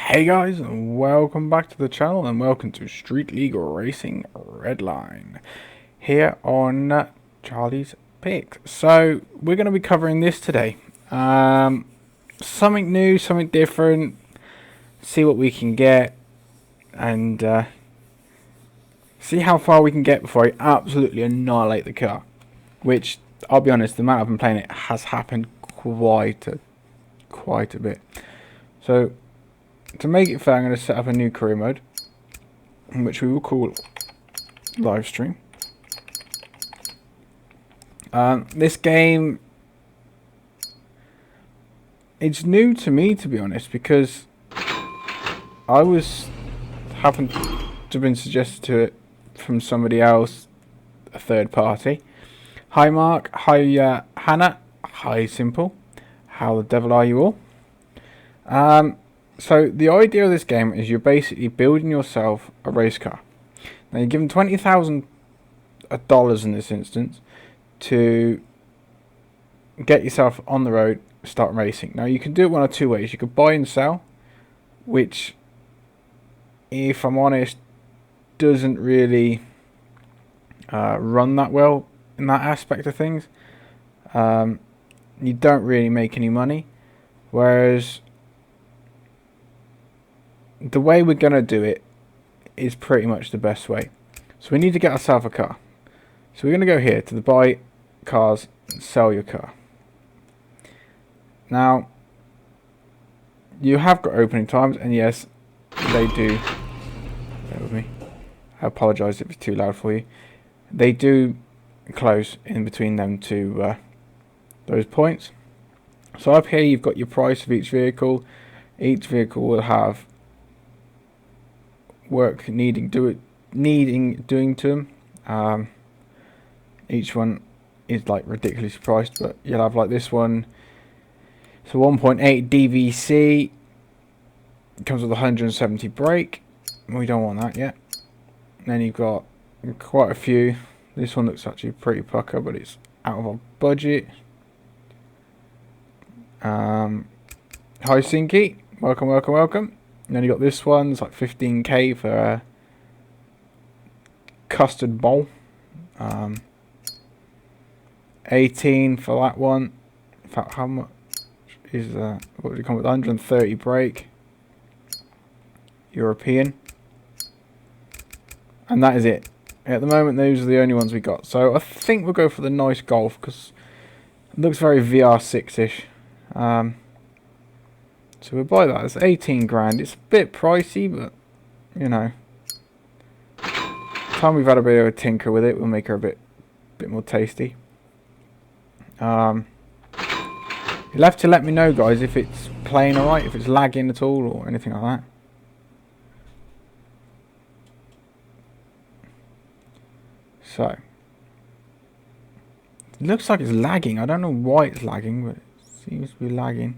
Hey guys, and welcome back to the channel, and welcome to Street League Racing Redline here on Charlie's Picks. So we're going to be covering this today. Something new, something different. See what we can get, and see how far we can get before I absolutely annihilate the car. Which, I'll be honest, the amount I've been playing it has happened quite a bit. So, to make it fair, I'm going to set up a new career mode, which we will call live stream. This game, it's new to me, to be honest, because I happened to have been suggested to it from somebody else, a third party. Hi Mark, hi Hannah, hi Simple. How the devil are you all? So the idea of this game is you're basically building yourself a race car. Now you're given $20,000 in this instance to get yourself on the road, start racing. Now you can do it one of two ways. You could buy and sell, which, if I'm honest, doesn't really run that well in that aspect of things. You don't really make any money, whereas the way we're going to do it is pretty much the best way. So we need to get ourselves a car. So we're going to go here to the buy cars and sell your car. Now, you have got opening times, and yes, they do. Bear with me. I apologise if it's too loud for you. They do close in between them two those points. So up here you've got your price of each vehicle. Each vehicle will have work needing doing to them. Each one is like ridiculously priced, but you'll have like this one. So 1.8 DVC comes with 170 brake. We don't want that yet. And then you've got quite a few. This one looks actually pretty pucker, but it's out of our budget. Hi Sinky, welcome. And then you got this one, it's like 15k for a custard bowl. 18 for that one. In fact, how much is that? What would it come with? 130 brake. European. And that is it. At the moment, those are the only ones we got. So I think we'll go for the nice Golf, because it looks very VR6-ish. So we'll buy that. It's 18 grand. It's a bit pricey, but, you know, time we've had a bit of a tinker with it, we'll make her a bit more tasty. You'll have to let me know, guys, if it's playing alright, if it's lagging at all, or anything like that. So, it looks like it's lagging. I don't know why it's lagging, but it seems to be lagging.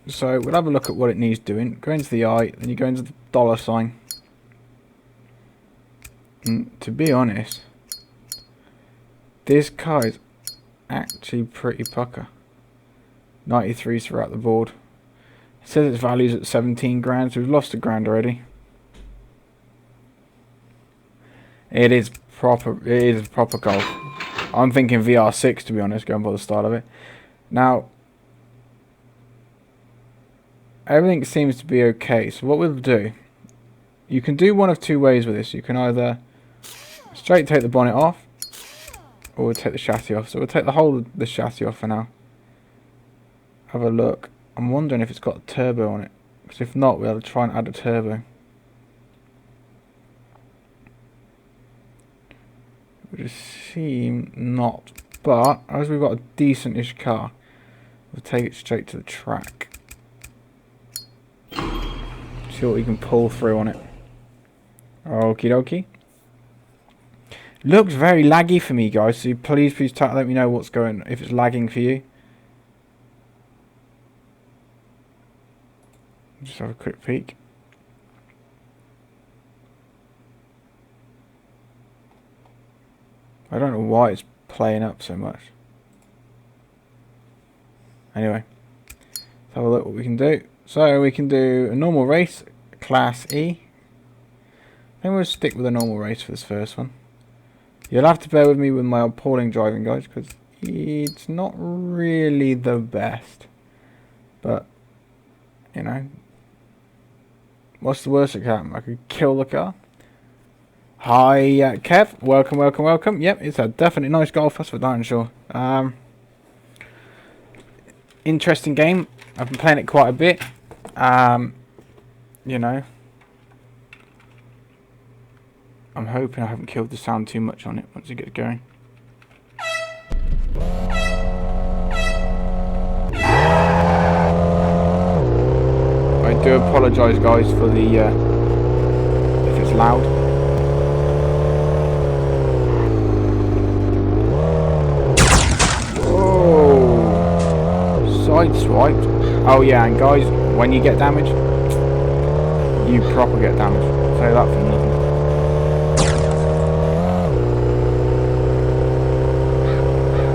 So we'll have a look at what it needs doing. Go into the eye, then you go into the $sign. And to be honest, this car is actually pretty pucker. 93s throughout the board. It says its value's at 17 grand, so we've lost a grand already. It is proper. It is proper Golf. I'm thinking VR6, to be honest, going by the start of it. Now, everything seems to be okay. So what we'll do, you can do one of two ways with this. You can either straight take the bonnet off, or we'll take the chassis off. So we'll take the whole of the chassis off for now. Have a look. I'm wondering if it's got a turbo on it, because if not, we'll try and add a turbo. It would seem not, but as we've got a decent-ish car, we'll take it straight to the track. See what we can pull through on it. Okie dokie. Looks very laggy for me, guys, so please let me know what's going, if it's lagging for you. Just have a quick peek. I don't know why it's playing up so much. Anyway, let's have a look what we can do. So we can do a normal race, Class E. Then we'll stick with a normal race for this first one. You'll have to bear with me with my appalling driving, guys, because it's not really the best. But, you know, what's the worst that can happen? I could kill the car. Hi, Kev. Welcome, welcome, welcome. Yep, it's a definitely nice golf. That's for darn sure. Interesting game. I've been playing it quite a bit. You know, I'm hoping I haven't killed the sound too much on it once it gets going. I do apologise, guys, for the if it's loud. Sideswiped. Oh yeah, and guys, when you get damage, you proper get damage. Say that for nothing.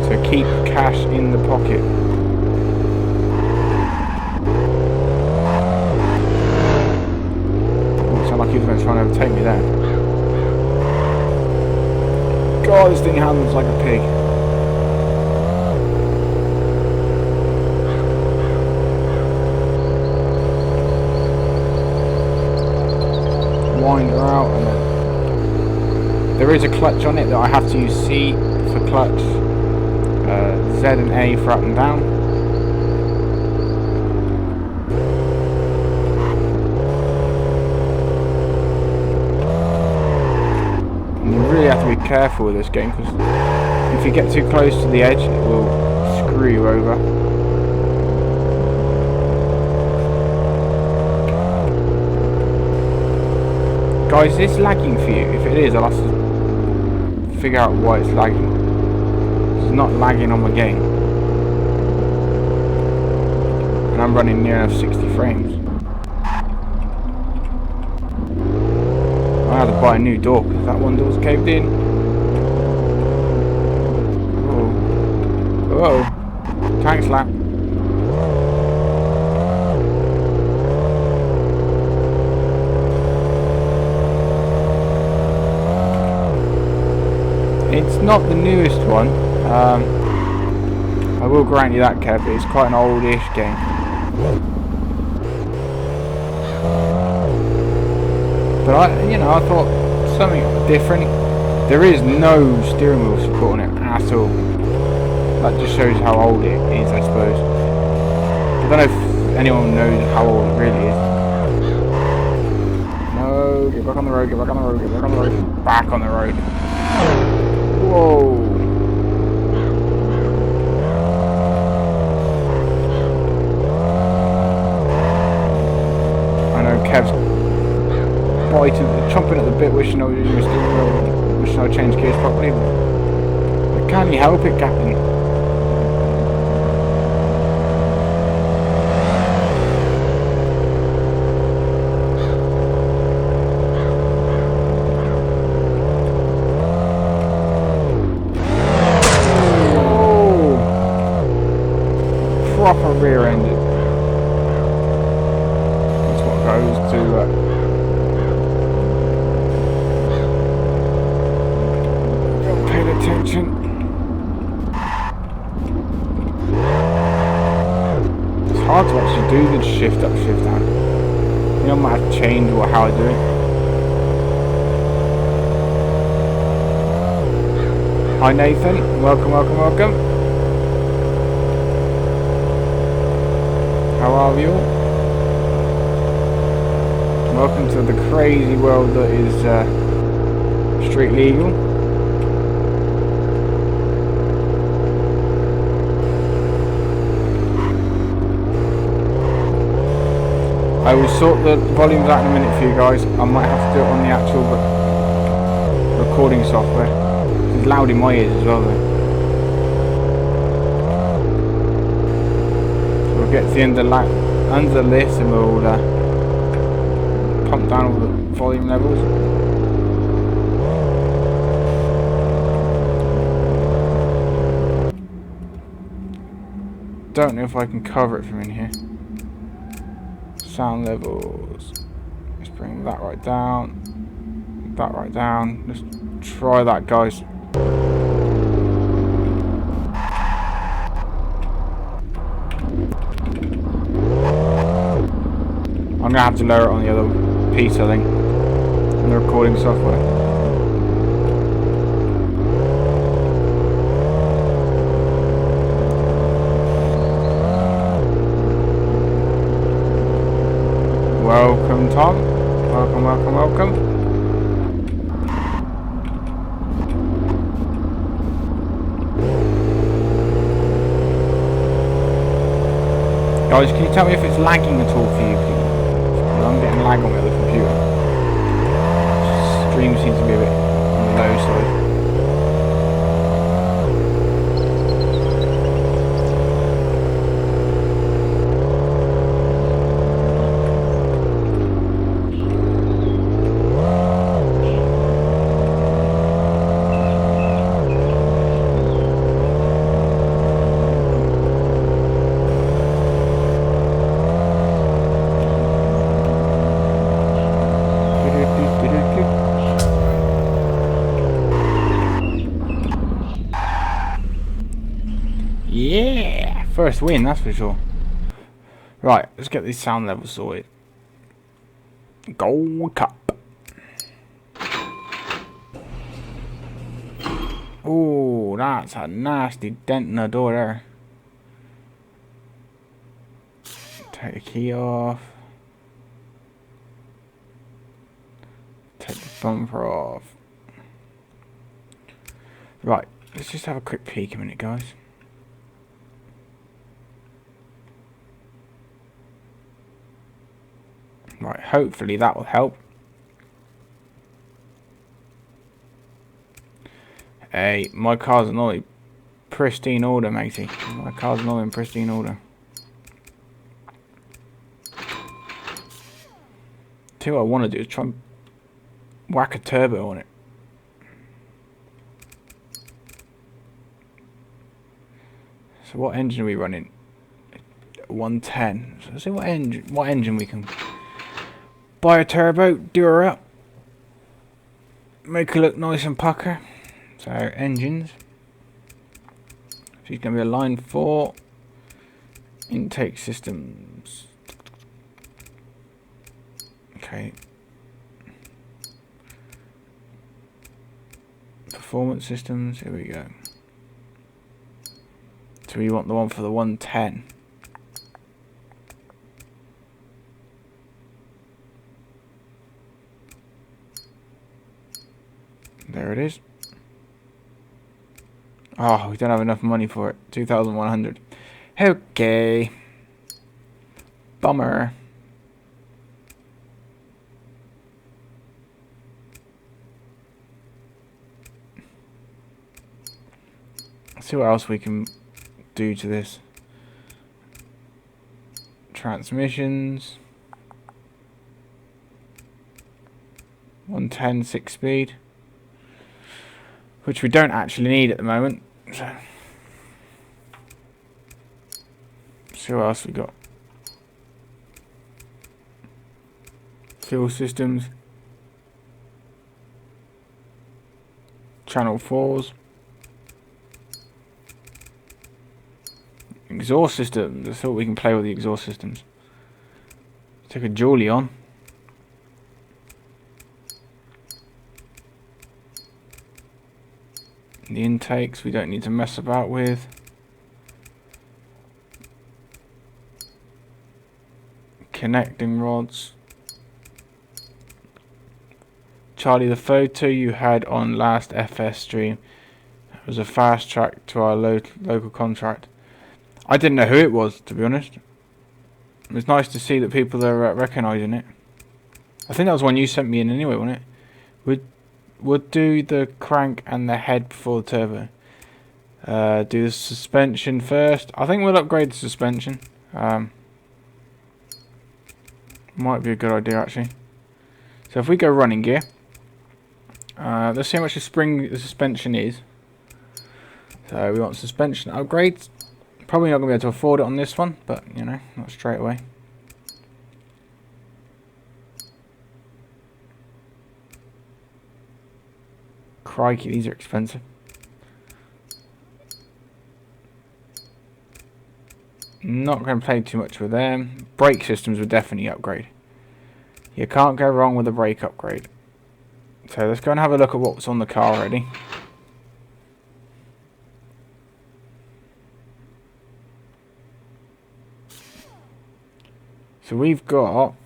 So keep cash in the pocket. Oh, sound like he was going to try and overtake me there. God, this thing handles like a pig. Wind her out, and then there is a clutch on it that I have to use C for clutch, Z and A for up and down. And you really have to be careful with this game, because if you get too close to the edge, it will screw you over. Guys, is this lagging for you? If it is, I'll have to figure out why it's lagging. It's not lagging on my game. And I'm running near enough 60 frames. I had to buy a new door because that one door's caved in. Whoa. Whoa. Tank slap. It's not the newest one. I will grant you that, Kev. It's quite an old-ish game. But I thought something different. There is no steering wheel support on it at all. That just shows how old it is, I suppose. I don't know if anyone knows how old it really is. No, get back on the road, get back on the road, get back on the road. Back on the road. Whoa. I know Kev's chomping at the bit, wishing I was using my steering wheel, wishing I changed gears properly, but can he help it, Captain? Proper rear-ended. That's what goes to paid attention. It's hard to actually do the shift up, shift out. You know, I might have to change how I do it. Hi Nathan, welcome, welcome, welcome. How are you? Welcome to the crazy world that is street legal. I will sort the volumes out in a minute for you guys. I might have to do it on the actual recording software. It's loud in my ears as well though. Get to the end of under this and we'll pump down all the volume levels. Don't know if I can cover it from in here. Sound levels. Let's bring that right down. That right down. Let's try that, guys. I'm gonna have to lower it on the other piece, I think, on the recording software. Welcome, Tom. Welcome, welcome, welcome. Guys, can you tell me if it's lagging at all for you, please? I'm getting lag on my other computer. Stream seems to be a bit on the low side. Yeah! First win, that's for sure. Right, let's get these sound levels sorted. Gold Cup. Oh, that's a nasty dent in the door there. Take the key off. Take the bumper off. Right, let's just have a quick peek a minute, guys. Right, hopefully that will help. Hey, my car's not in pristine order, matey. My car's not in pristine order. What I want to do is try and whack a turbo on it. So what engine are we running? 110. So let's see what engine we can buy a turbo, do her up, make her look nice and pucker. So engines. She's going to be a line 4. Intake systems. Okay. Performance systems. Here we go. So we want the one for the 110. There it is. Oh, we don't have enough money for it. 2,100. Okay. Bummer. Let's see what else we can do to this. Transmissions. 110 6-speed. Which we don't actually need at the moment. So, see what else we got. Fuel systems. Channel 4s. Exhaust systems. I thought we can play with the exhaust systems. Take a Julie on. The intakes we don't need to mess about with. Connecting rods. Charlie, the photo you had on last FS stream was a fast track to our local contract. I didn't know who it was, to be honest. It was nice to see that people are recognising it. I think that was one you sent me in anyway, wasn't it? We'll do the crank and the head before the turbo. Do the suspension first. I think we'll upgrade the suspension. Might be a good idea, actually. So if we go running gear, let's see how much the suspension is. So we want suspension upgrades. Probably not going to be able to afford it on this one, but you know, not straight away. Crikey, these are expensive. Not going to play too much with them. Brake systems would definitely upgrade. You can't go wrong with a brake upgrade. So let's go and have a look at what's on the car already. So we've got...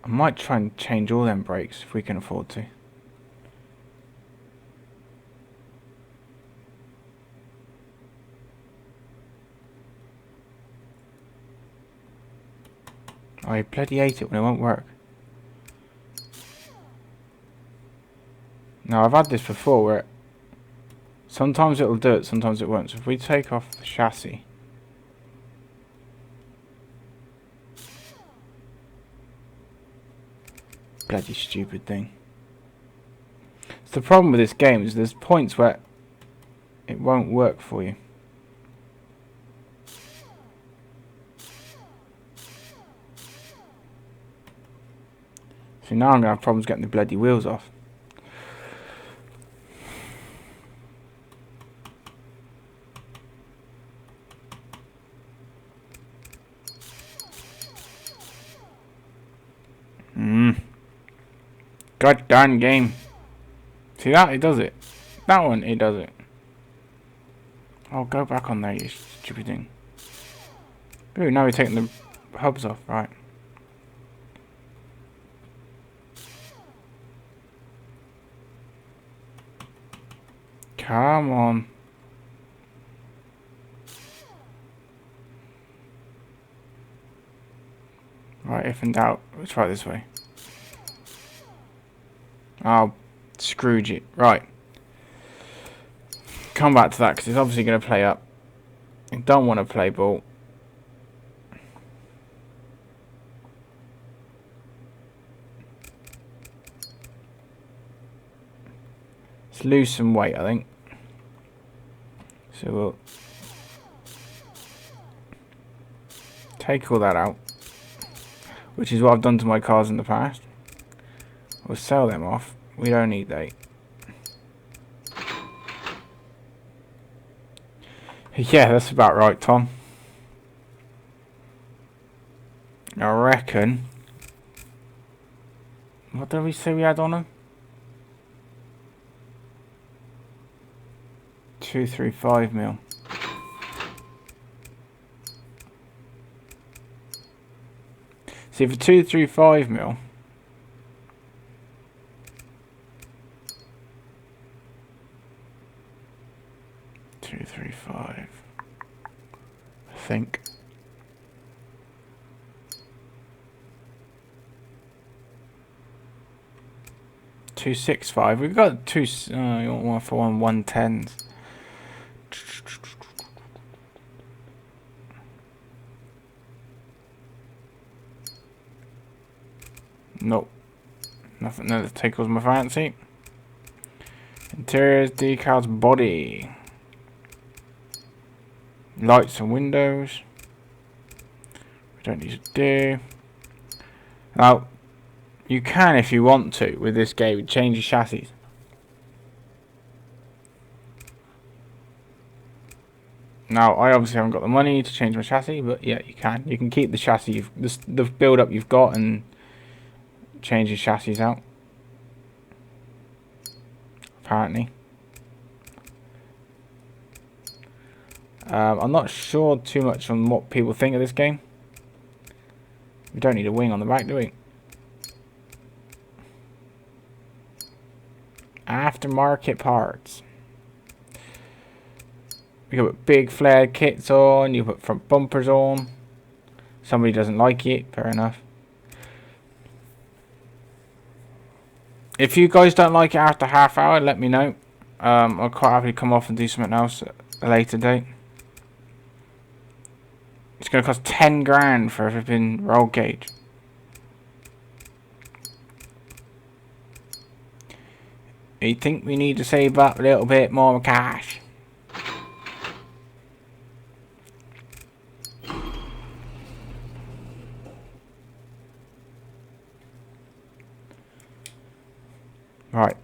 I might try and change all them brakes if we can afford to. I bloody hate it when it won't work. Now I've had this before where sometimes it'll do it, sometimes it won't. So if we take off the chassis, bloody stupid thing. So the problem with this game is there's points where it won't work for you. So now I'm going to have problems getting the bloody wheels off. God darn game. See that? It does it. That one, it does it. Oh, go back on there, you stupid thing. Ooh, now we're taking the hubs off. Right. Come on. Right, if in doubt, let's try it this way. Oh, Scrooge it. Right. Come back to that because it's obviously going to play up. I don't want to play ball. Let's lose some weight, I think. So we'll take all that out, which is what I've done to my cars in the past. We'll sell them off. We don't need that. Yeah, that's about right, Tom. I reckon. What did we say we had on them? 235 mil. See, for 235 mil. I think. $265. We've got two. You want one for 110s. Nope. Nothing that tickles my fancy. Interiors, decals, body. Lights and windows. We don't need to do. Now, you can, if you want to, with this game, change your chassis. Now, I obviously haven't got the money to change my chassis, but yeah, you can. You can keep the chassis, the build-up you've got, and change your chassis out. Apparently. I'm not sure too much on what people think of this game. We don't need a wing on the back, do we? Aftermarket parts. You can put big flared kits on, you put front bumpers on. Somebody doesn't like it, fair enough. If you guys don't like it after half hour, let me know. I'll quite happily come off and do something else at a later date. It's going to cost 10 grand for a flipping roll cage. You think we need to save up a little bit more cash? Right.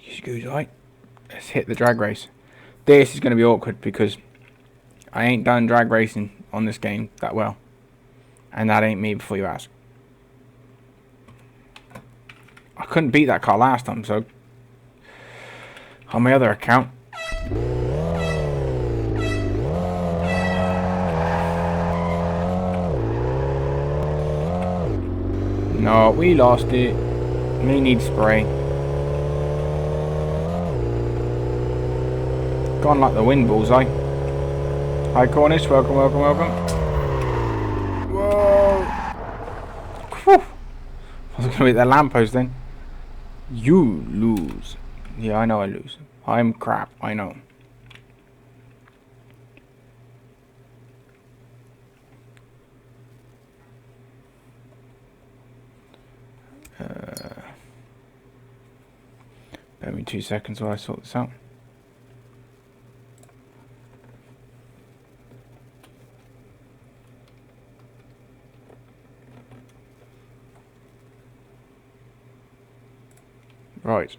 Excuse right. Let's hit the drag race. This is going to be awkward because I ain't done drag racing on this game that well. And that ain't me before you ask. I couldn't beat that car last time, so on my other account. No, we lost it. Me need spray. Gone like the wind, bullseye. Hi Cornish, welcome, welcome, welcome. Whoa! Whew. I was gonna hit that lamppost then. You lose. Yeah, I know I lose. I'm crap, I know. Bear me 2 seconds while I sort this out. Right.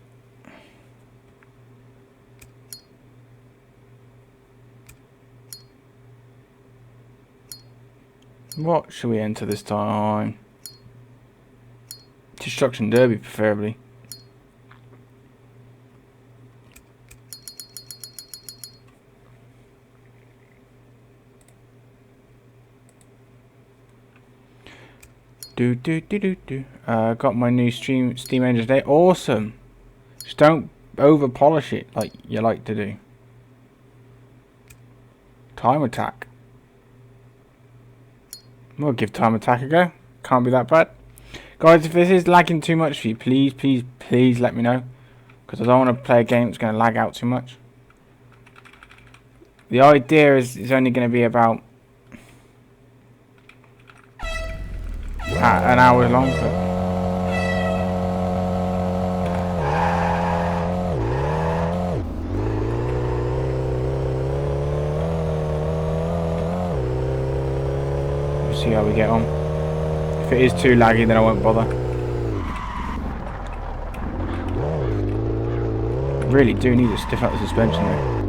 What should we enter this time? Destruction Derby, preferably. Got my new Steam engine today. Awesome. Just don't over polish it like you like to do. Time Attack. We'll give Time Attack a go. Can't be that bad. Guys, if this is lagging too much for you, please, please, please let me know. Because I don't want to play a game that's going to lag out too much. The idea is it's only going to be about an hour long. But we'll see how we get on. If it is too laggy, then I won't bother. I really do need to stiffen up the suspension though.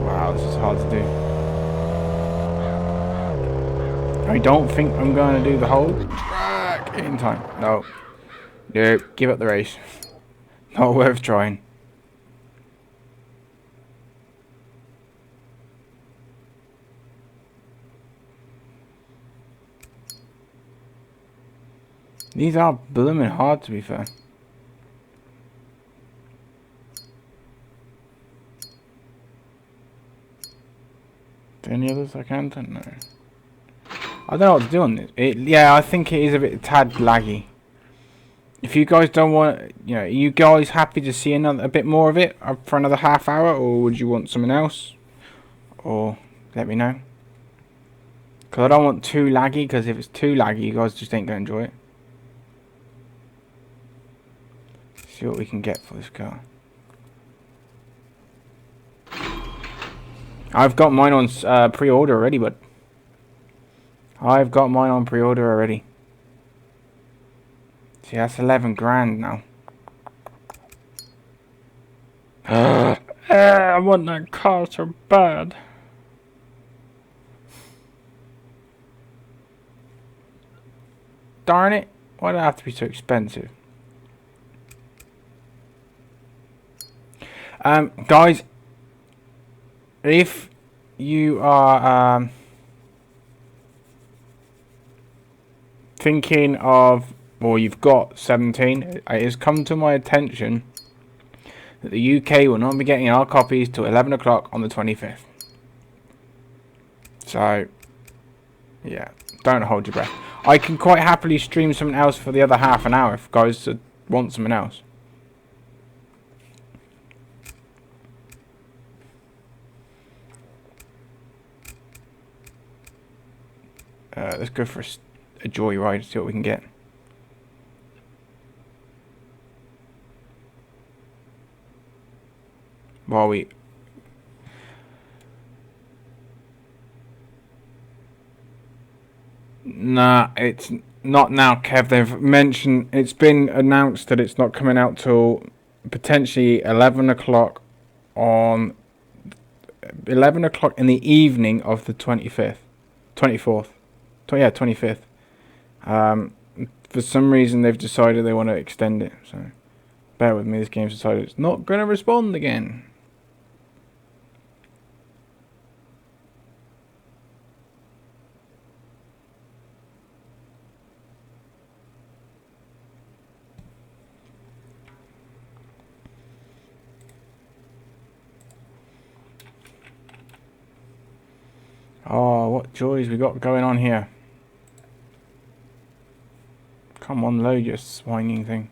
Wow, this is hard to do. I don't think I'm going to do the whole track in time. No. Nope. Give up the race. Not worth trying. These are blooming hard, to be fair. Any others I can? No. I don't know what to do on this. Yeah, I think it is a bit tad laggy. If you guys don't want, you know, are you guys happy to see a bit more of it for another half hour, or would you want something else? Or let me know. Because I don't want too laggy, because if it's too laggy, you guys just ain't going to enjoy it. See what we can get for this car. I've got mine on pre-order already, but I've got mine on pre-order already. See, that's 11 grand now. I want that car so bad. Darn it. Why did it have to be so expensive? Guys, if you are thinking of, or you've got 17, it has come to my attention that the UK will not be getting our copies till 11 o'clock on the 25th. So, yeah, don't hold your breath. I can quite happily stream something else for the other half an hour if guys want something else. Let's go for a joyride, see what we can get. While we... Nah, it's not now, Kev. They've mentioned, it's been announced that it's not coming out till potentially 11 o'clock on 11 o'clock in the evening of the 25th, 24th, yeah, 25th. For some reason, they've decided they want to extend it. So, bear with me. This game's decided it's not going to respond again. Oh, what joys we got going on here. Come on, load your swinging thing.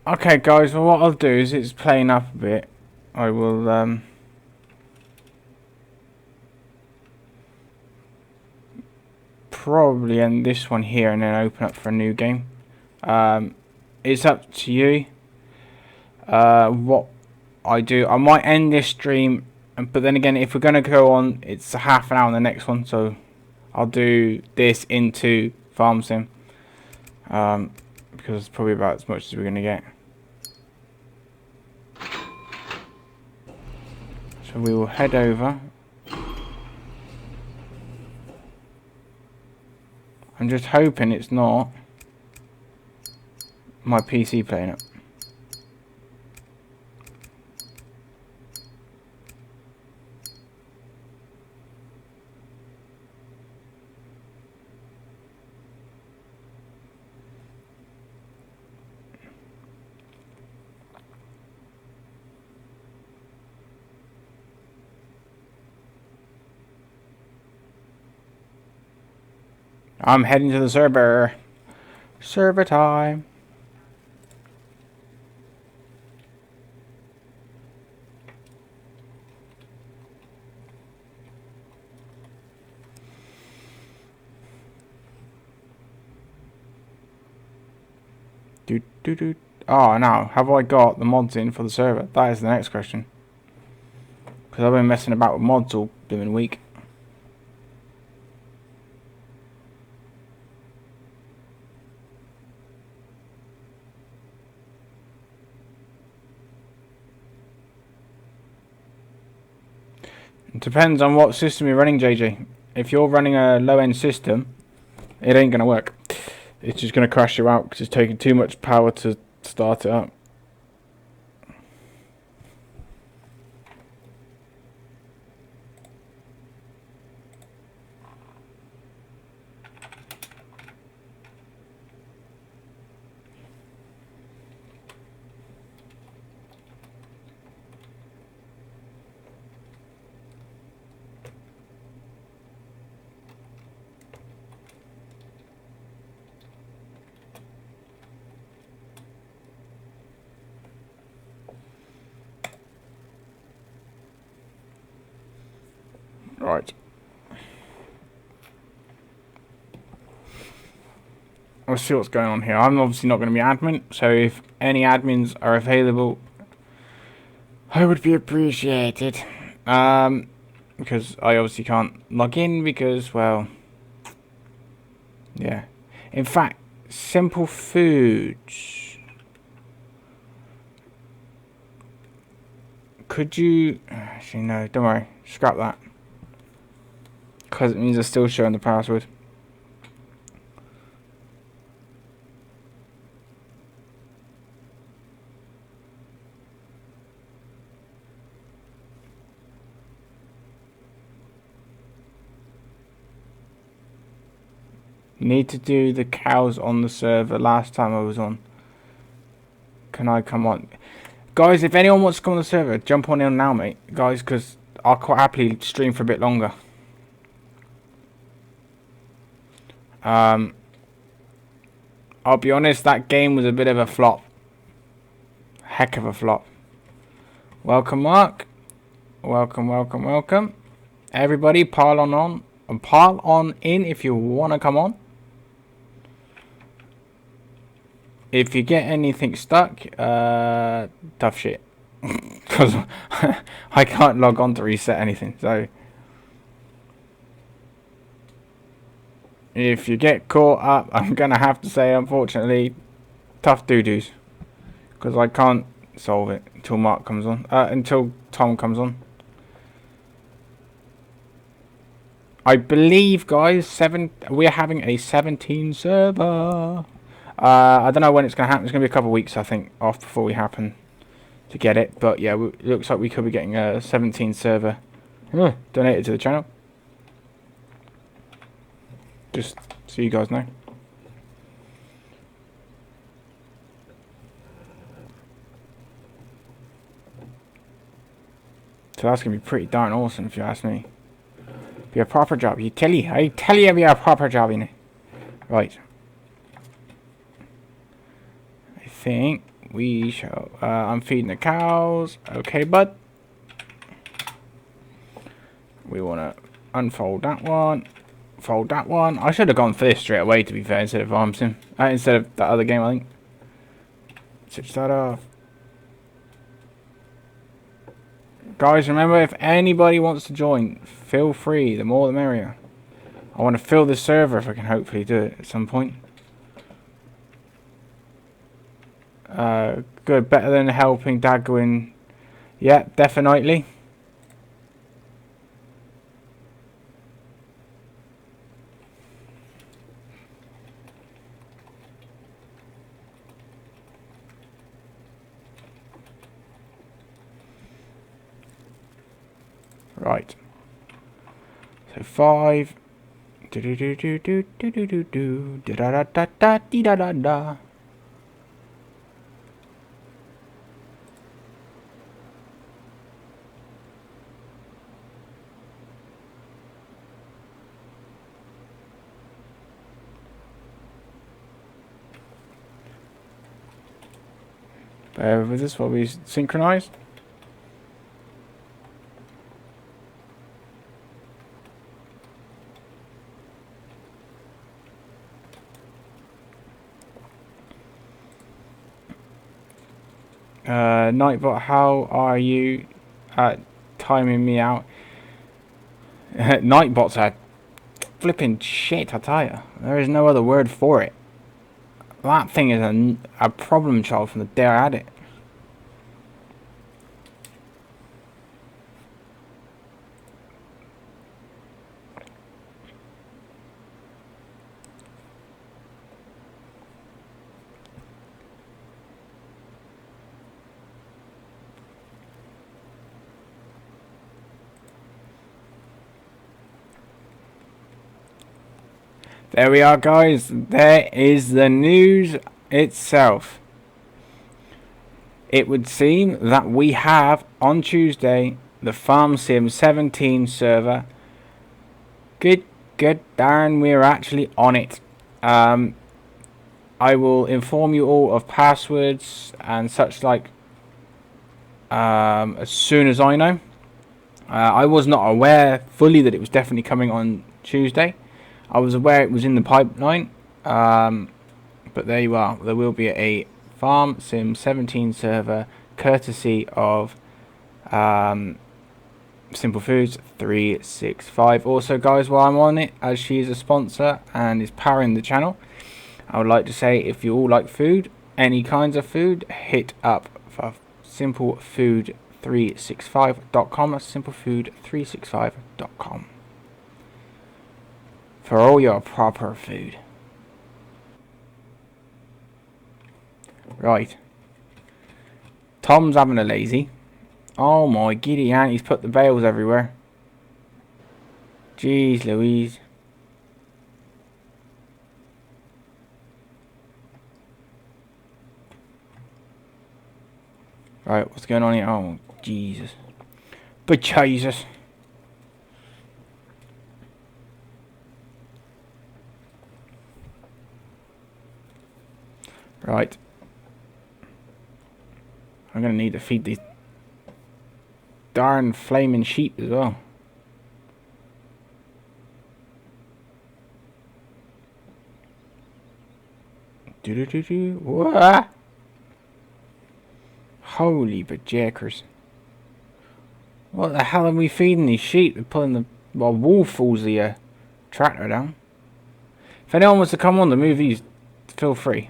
Okay, guys, well, what I'll do is it's playing up a bit. I will, probably end this one here and then open up for a new game. It's up to you. What I do, I might end this stream, but then again, if we're going to go on, it's a half an hour on the next one, so I'll do this into Farm Sim. Because it's probably about as much as we're going to get. So we will head over. I'm just hoping it's not my PC playing it. I'm heading to the server. Server time. Oh, now, have I got the mods in for the server? That is the next question. Because I've been messing about with mods all blooming week. It depends on what system you're running, JJ. If you're running a low-end system, it ain't going to work. It's just going to crash you out because it's taking too much power to start it up. Right. Let's see what's going on here. I'm obviously not going to be admin, so if any admins are available, I would be appreciated. Because I obviously can't log in because, well, yeah. In fact, Simple Foods. Could you... Actually, no, don't worry. Scrap that. Because it means they're still showing the password. Need to do the cows on the server last time I was on. Can I come on? Guys, if anyone wants to come on the server, jump on in now, mate. Guys, because I'll quite happily stream for a bit longer. I'll be honest, that game was a bit of a flop. Heck of a flop. Welcome, Mark. Welcome, welcome, welcome. Everybody, pile on and pile on in if you want to come on. If you get anything stuck, tough shit. Because I can't log on to reset anything, so if you get caught up, I'm gonna have to say, unfortunately, tough doo-doos, because I can't solve it until Mark comes on, until Tom comes on. I believe, guys, we're having a 17 server. I don't know when it's gonna happen. It's gonna be a couple of weeks, I think, off before we happen to get it. But yeah, it looks like we could be getting a 17 server donated to the channel. Just so you guys know. So that's gonna be pretty darn awesome if you ask me. Be a proper job. I tell you, it'll be a proper job, innit? Right. I think we shall. I'm feeding the cows. Okay, bud. We wanna unfold that one. Fold that one. I should have gone for this straight away, to be fair, instead of Farm Sim. Instead of that other game, I think. Switch that off. Guys, remember, if anybody wants to join, feel free. The more the merrier. I want to fill the server if I can hopefully do it at some point. Good. Better than helping Dad go in. Yeah, definitely. Right. So 5. Do do do do do do do do do da da da da da da da. Bear with us while we synchronise. Nightbot, how are you at timing me out? Nightbot's a flipping shit, I tell you. There is no other word for it. That thing is a problem child from the day I had it. There we are, guys. There is the news itself. It would seem that we have, on Tuesday, the Farm Sim 17 server. Good darn, we're actually on it. I will inform you all of passwords and such like as soon as I know. I was not aware fully that it was definitely coming on Tuesday. I was aware it was in the pipeline, but there you are. There will be a Farm Sim 17 server, courtesy of Simple Foods 365. Also, guys, while I'm on it, as she is a sponsor and is powering the channel, I would like to say, if you all like food, any kinds of food, hit up for simplefood365.com. simplefood365.com. for all your proper food. Right. Tom's having a lazy. Oh my giddy aunt, he's put the bales everywhere. Jeez Louise. Right, what's going on here? Oh, Jesus. But Jesus. Right. I'm going to need to feed these darn flaming sheep as well. Do-do-do-do. Whoa. Holy bajackers. What the hell are we feeding these sheep? They're pulling the... Well, wolf falls the tractor down. If anyone wants to come on the movies, feel free.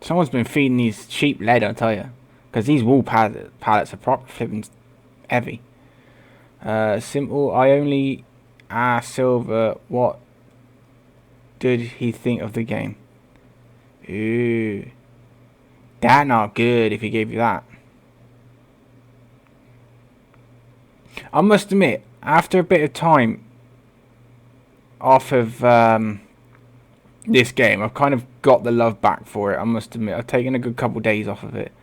Someone's been feeding these sheep lead, I tell you. Because these wool pallets are proper flipping heavy. Simple. I only asked Silver what did he think of the game. Ooh. That not good if he gave you that. I must admit, after a bit of time off of this game, I've kind of got the love back for it. I must admit, I've taken a good couple days off of it,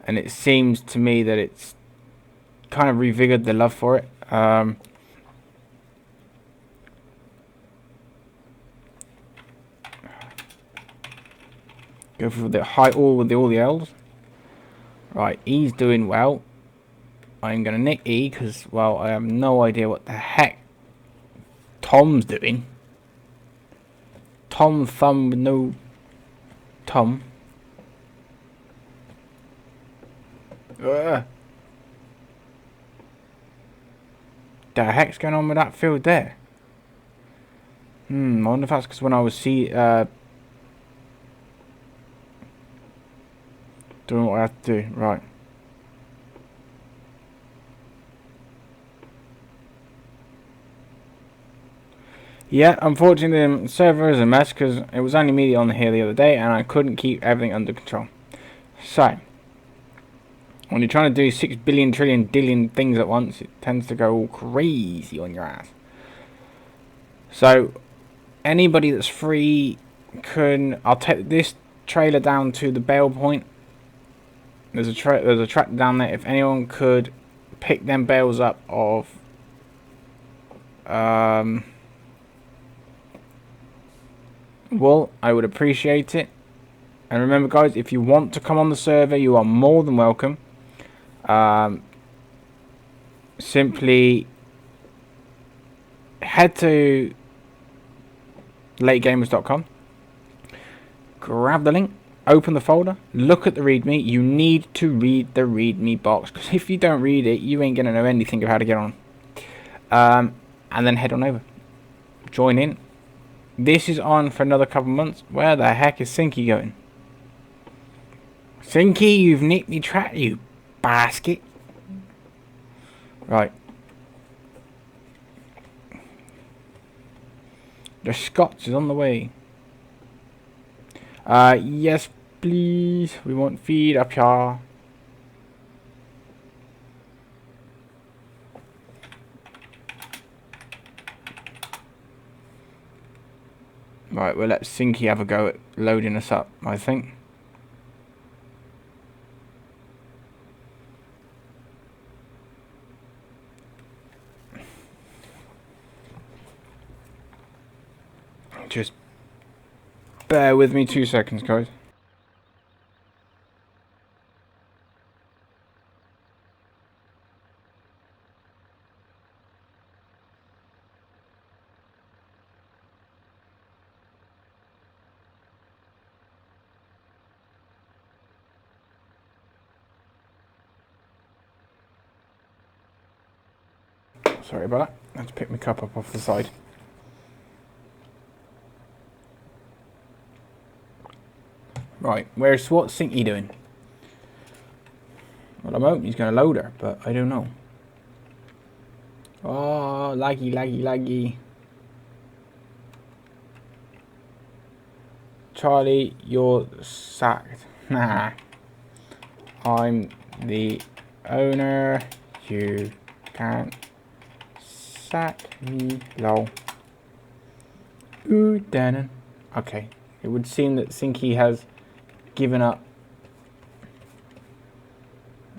and it seems to me that it's kind of revigored the love for it. Go for the high all with all the L's. Right, E's doing well. I'm gonna nick E because, well, I have no idea what the heck Tom's doing. Tom Thumb with no Tom. Ugh. The heck's going on with that field there? I wonder if that's because when I was doing what I have to do. Right. Yeah, unfortunately the server is a mess because it was only me on here the other day and I couldn't keep everything under control. So, when you're trying to do 6 billion trillion dillion things at once, it tends to go all crazy on your ass. So, anybody that's free I'll take this trailer down to the bale point. There's a tractor down there. If anyone could pick them bales up of wool, I would appreciate it. And remember, guys, if you want to come on the server, you are more than welcome. Simply head to lategamers.com, grab the link, open the folder, look at the readme. You need to read the readme box, because if you don't read it, you ain't gonna know anything of how to get on. And then head on over, join in. This is on for another couple months. Where the heck is Sinky going? Sinky, you've nicked me track, you basket. Right. The Scots is on the way. Yes, please. We want feed up here. Right, we'll let Sinky have a go at loading us up, I think. Just bear with me 2 seconds, guys. Sorry about that. I had to pick my cup up off the side. Right, what's Sinky doing? Well, I'm hoping he's going to load her, but I don't know. Oh, laggy, laggy, laggy. Charlie, you're sacked. Nah. I'm the owner. You can't sack me, lol. Ooh, Dannon. Okay. It would seem that Sinky has given up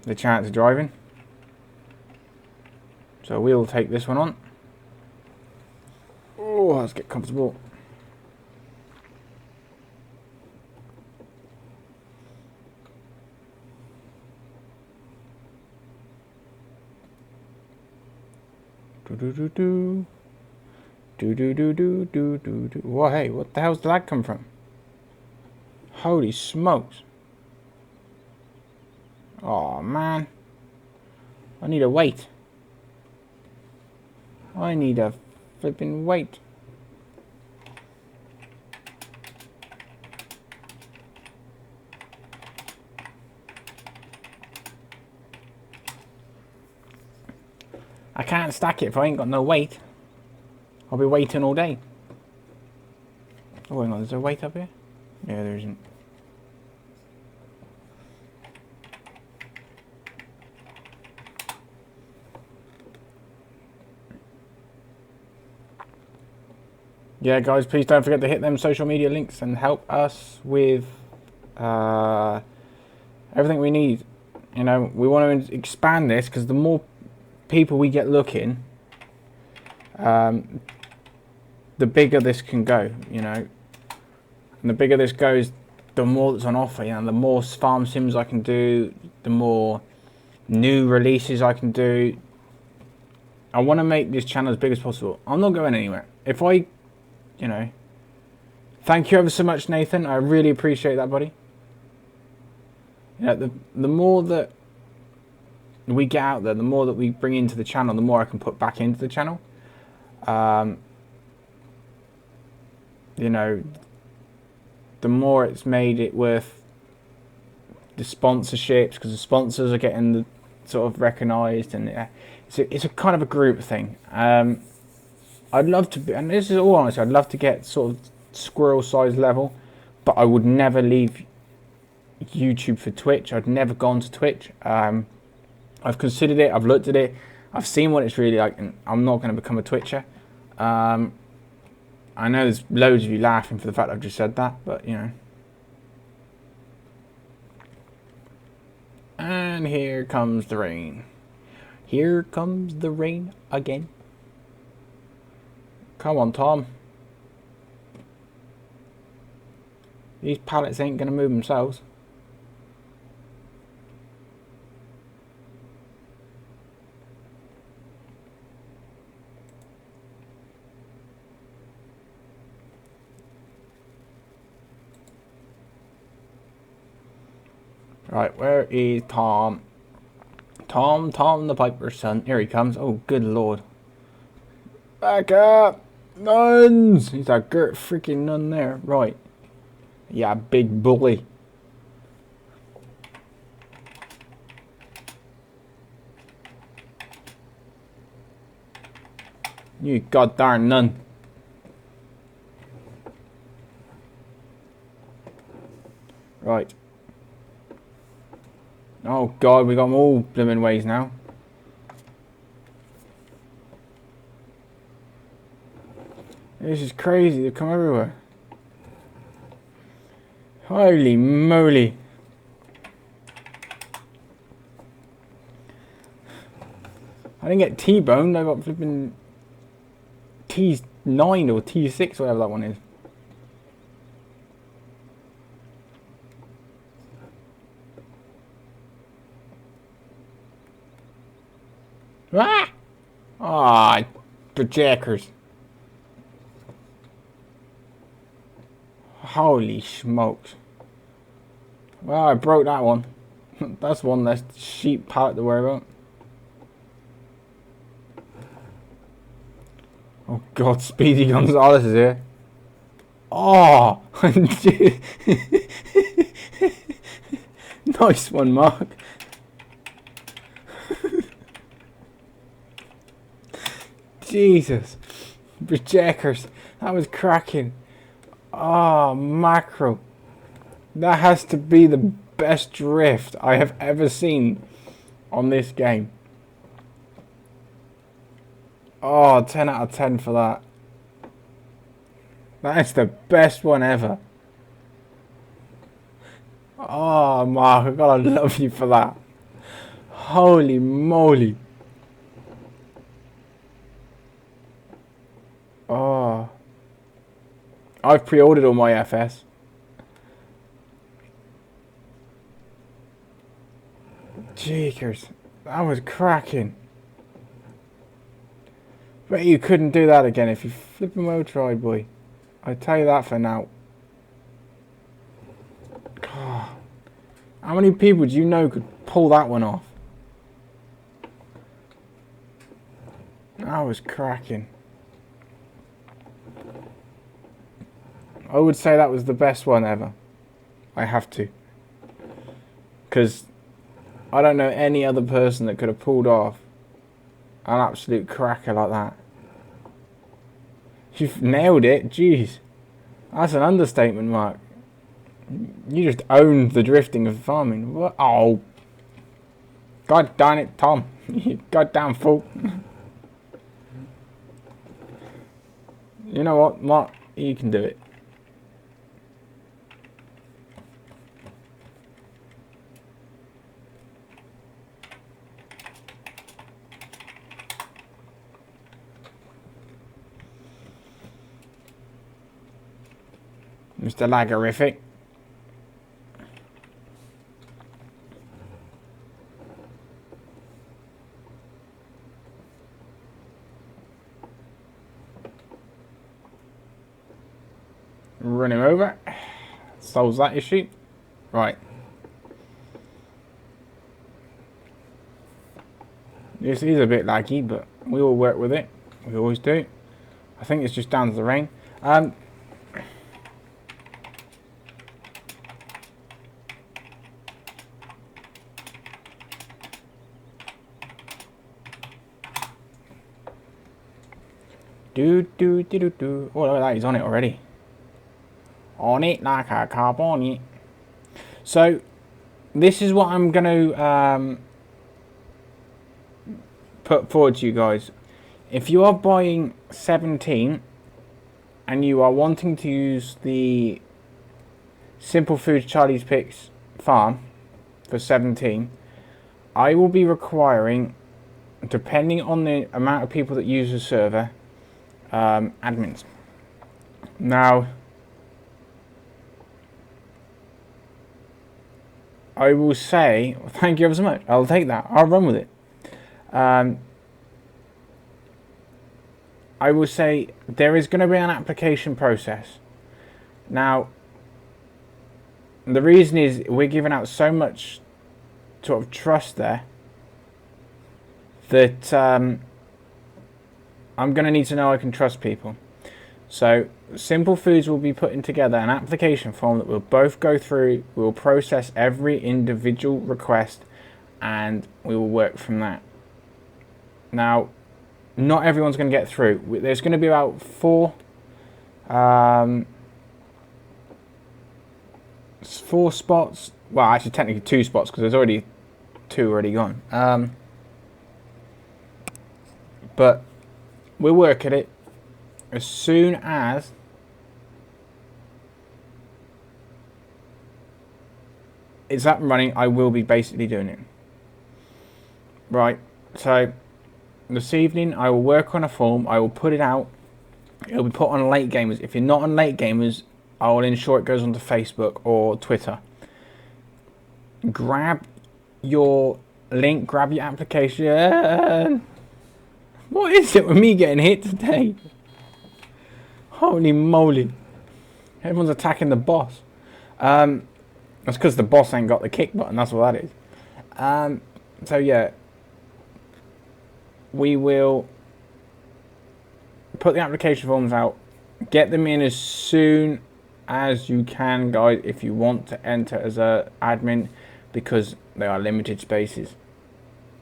the chance of driving. So we'll take this one on. Oh, let's get comfortable. Do do do do. Do do do do do do do. Whoa, hey, what the hell's did that come from? Holy smokes. Oh man. I need a weight. I need a flipping weight. I can't stack it if I ain't got no weight. I'll be waiting all day. Oh, hang on, is there a weight up here? Yeah, there isn't. Yeah, guys, please don't forget to hit them social media links and help us with everything we need. You know, we want to expand this because the more people we get looking, the bigger this can go, you know. And the bigger this goes, the more that's on offer. You know, the more farm sims I can do, the more new releases I can do. I want to make this channel as big as possible. I'm not going anywhere. If I, you know, thank you ever so much, Nathan. I really appreciate that, buddy. You know, the more that we get out there, the more that we bring into the channel, the more I can put back into the channel. You know, the more it's made it worth the sponsorships, because the sponsors are getting the sort of recognised, and it's a kind of a group thing. I'd love to be, and this is all honest, I'd love to get sort of squirrel size level, but I would never leave YouTube for Twitch. I'd never gone to Twitch. I've considered it, I've looked at it, I've seen what it's really like, and I'm not going to become a Twitcher. I know there's loads of you laughing for the fact I've just said that, but you know. And here comes the rain. Here comes the rain again. Come on, Tom. These pallets ain't going to move themselves. Right, where is Tom? Tom the Piper's son. Here he comes. Oh, good lord. Back up! Nuns! He's a girt freaking nun there. Right. Yeah, big bully. You goddamn nun. Right. Oh god, we got them all blooming ways now. This is crazy, they come everywhere. Holy moly. I didn't get T-boned, I got flipping T9 or T6, whatever that one is. Ah! Ah, projectors. Holy smokes. Well, I broke that one. That's one less sheep pallet to worry about. Oh god, Speedy Gonzalez is here. Oh! Nice one, Mark. Jesus. Projectors. That was cracking. Oh, macro. That has to be the best drift I have ever seen on this game. Oh, 10 out of 10 for that. That is the best one ever. Oh, Mark, I gotta love you for that. Holy moly. Oh. I've pre-ordered all my FS. Jeekers, that was cracking. Bet you couldn't do that again if you flipping well tried, boy. I tell you that for now. God. How many people do you know could pull that one off? That was cracking. I would say that was the best one ever. I have to. Because I don't know any other person that could have pulled off an absolute cracker like that. You've nailed it. Jeez. That's an understatement, Mark. You just owned the drifting of farming. What? Oh. God darn it, Tom. You goddamn fool. You know what, Mark? You can do it. Mr. Lagorific. Run him over. Solves that issue. Right. This is a bit laggy, but we will work with it. We always do. I think it's just down to the rain. Do. Oh, look at that, he's on it already. On it like a carboni. So, this is what I'm going to put forward to you guys. If you are buying 17 and you are wanting to use the Simple Foods Charlie's Picks farm for 17, I will be requiring, depending on the amount of people that use the server, admins. Now, I will say, thank you ever so much. I'll take that. I'll run with it. I will say there is going to be an application process. Now, the reason is we're giving out so much sort of trust there that I'm going to need to know I can trust people. So Simple Foods will be putting together an application form that we'll both go through. We'll process every individual request and we will work from that. Now, not everyone's going to get through. There's going to be about 4 spots. Well, actually technically 2 spots because there's already 2 already gone. But we'll work at it. As soon as it's up and running, I will be basically doing it. Right, so this evening I will work on a form, I will put it out, it'll be put on Late Gamers. If you're not on Late Gamers, I will ensure it goes onto Facebook or Twitter. Grab your link, grab your application. What is it with me getting hit today? Holy moly. Everyone's attacking the boss. That's because the boss ain't got the kick button. That's what that is. So yeah. We will put the application forms out. Get them in as soon as you can, guys, if you want to enter as an admin, because they are limited spaces.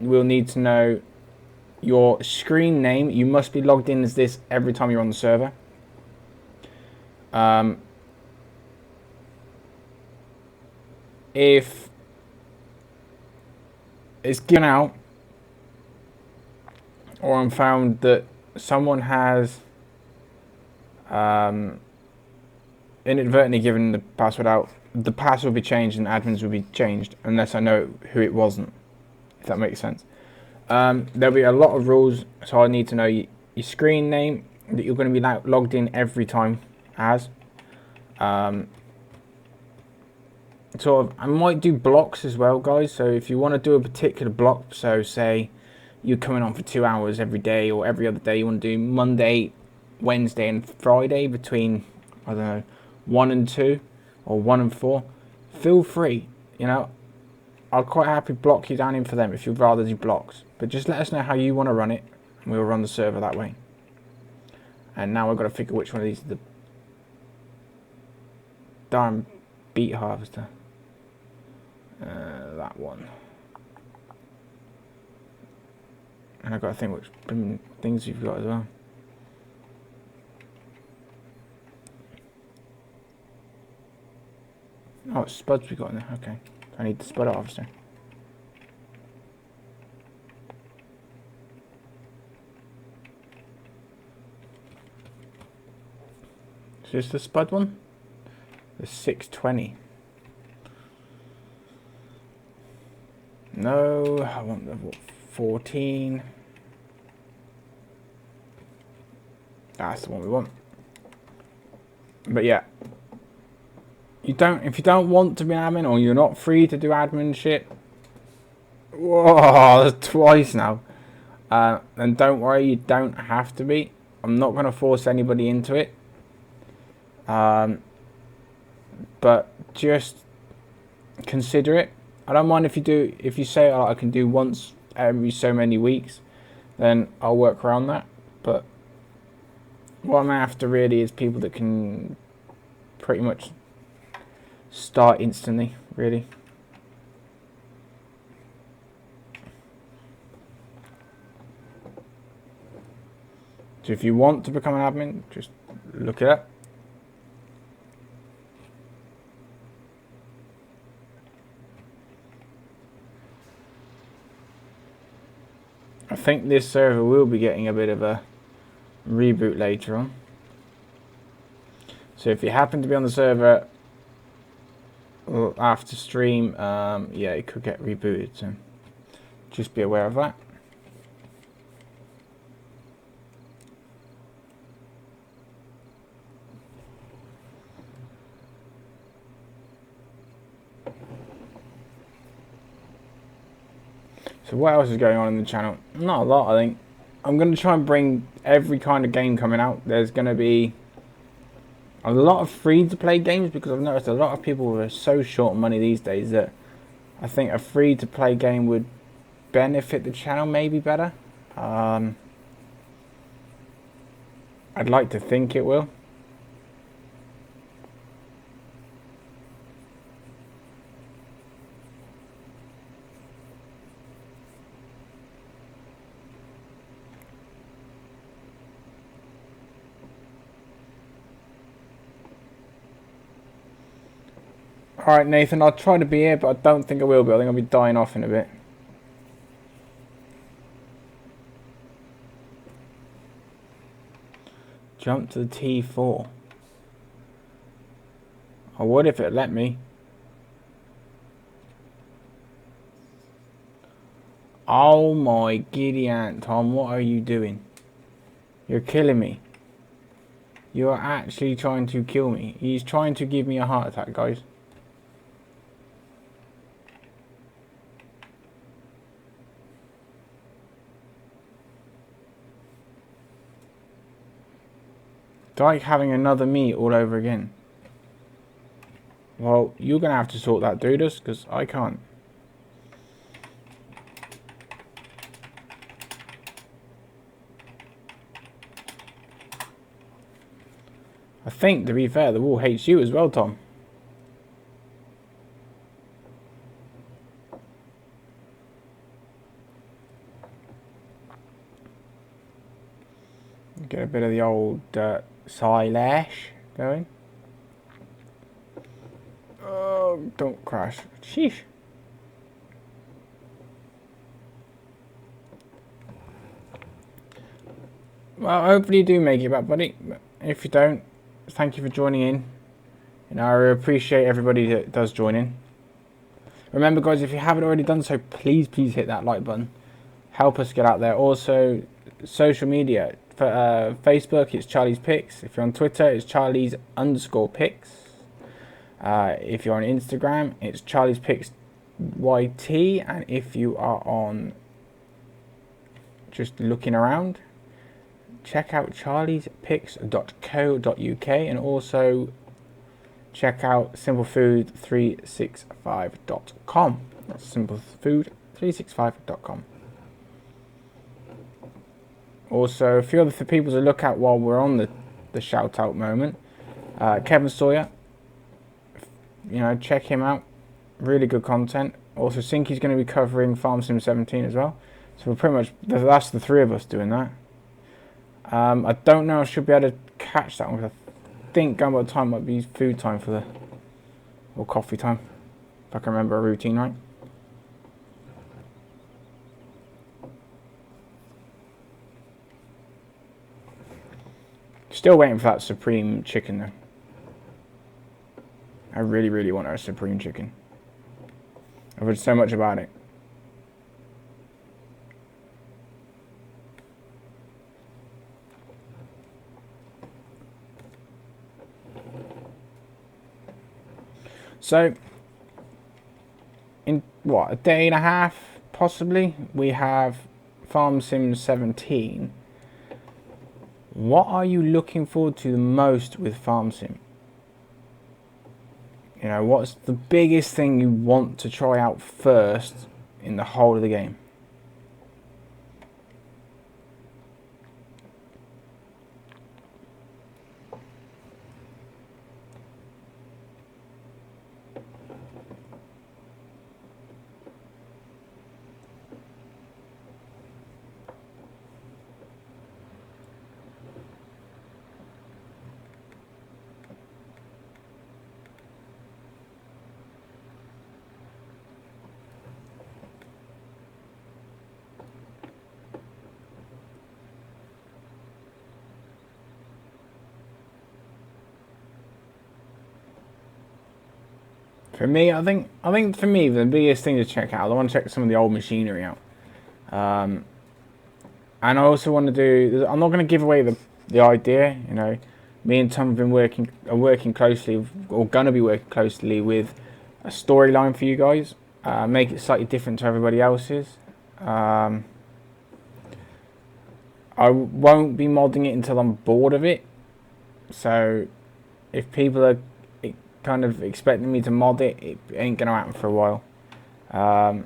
We'll need to know your screen name. You must be logged in as this every time you're on the server. If it's given out or I'm found that someone has inadvertently given the password out, the password will be changed and admins will be changed unless I know who it wasn't, if that makes sense. There'll be a lot of rules, so I need to know your screen name that you're going to be logged in every time as. Sort of, I might do blocks as well, guys. So if you want to do a particular block, so say you're coming on for 2 hours every day or every other day, you want to do Monday, Wednesday and Friday between, I don't know, 1 and 2 or 1 and 4, feel free. You know, I'll quite happy block you down in for them if you'd rather do blocks. But just let us know how you want to run it, and we'll run the server that way. And now I've got to figure which one of these is the darn beet harvester. That one. And I've got to think which things you've got as well. Oh, it's spuds we got in there. Okay. I need the spud harvester. Is this the spud one? The 620. No, I want the what, 14. That's the one we want. But yeah, if you don't want to be an admin or you're not free to do admin shit, whoa, that's twice now. Then don't worry, you don't have to be. I'm not going to force anybody into it. But just consider it. I don't mind if you say, oh, I can do once every so many weeks, then I'll work around that. But what I'm after really is people that can pretty much start instantly, really. So if you want to become an admin, just look it up. I think this server will be getting a bit of a reboot later on. So if you happen to be on the server after stream, yeah, it could get rebooted. So just be aware of that. So what else is going on in the channel? Not a lot, I think. I'm going to try and bring every kind of game coming out. There's going to be a lot of free-to-play games because I've noticed a lot of people are so short on money these days that I think a free-to-play game would benefit the channel maybe better. I'd like to think it will. Alright, Nathan, I'll try to be here, but I don't think I will be. I think I'll be dying off in a bit. Jump to the T4. I would if it let me. Oh my giddy aunt, Tom, what are you doing? You're killing me. You are actually trying to kill me. He's trying to give me a heart attack, guys. It's like having another me all over again. Well, you're going to have to sort that, dudes, because I can't. I think, to be fair, the wall hates you as well, Tom. Get a bit of the old silage going. Oh, don't crash. Sheesh. Well, hopefully you do make it back, buddy. If you don't, thank you for joining in. You know, I appreciate everybody that does join in. Remember, guys, if you haven't already done so, please hit that like button. Help us get out there. Also, social media. For Facebook, it's Charlie's Picks. If you're on Twitter, it's Charlie's_Picks. If you're on Instagram, it's Charlie's Picks YT, and if you are on just looking around, check out charliespicks.co.uk, and also check out simplefood365.com. That's simplefood365.com. Also, a few other people to look at while we're on the shout out moment. Kevin Sawyer, check him out. Really good content. Also, Sinky's going to be covering Farm Sim 17 as well. So we're pretty much, that's the three of us doing that. I don't know if I should be able to catch that one, because I think going by the time might be food time or coffee time, if I can remember a routine right. Still waiting for that supreme chicken though. I really, really want our supreme chicken. I've heard so much about it. So, in what, a day and a half possibly, we have Farm Sim 17. What are you looking forward to the most with Farm Sim? What's the biggest thing you want to try out first in the whole of the game? For me, I think for me the biggest thing to check out, I want to check some of the old machinery out, and I also want to do. I'm not going to give away the idea. Me and Tom have been working closely, or going to be working closely with a storyline for you guys. Make it slightly different to everybody else's. I won't be modding it until I'm bored of it. So if people are kind of expecting me to mod it, it ain't gonna happen for a while. I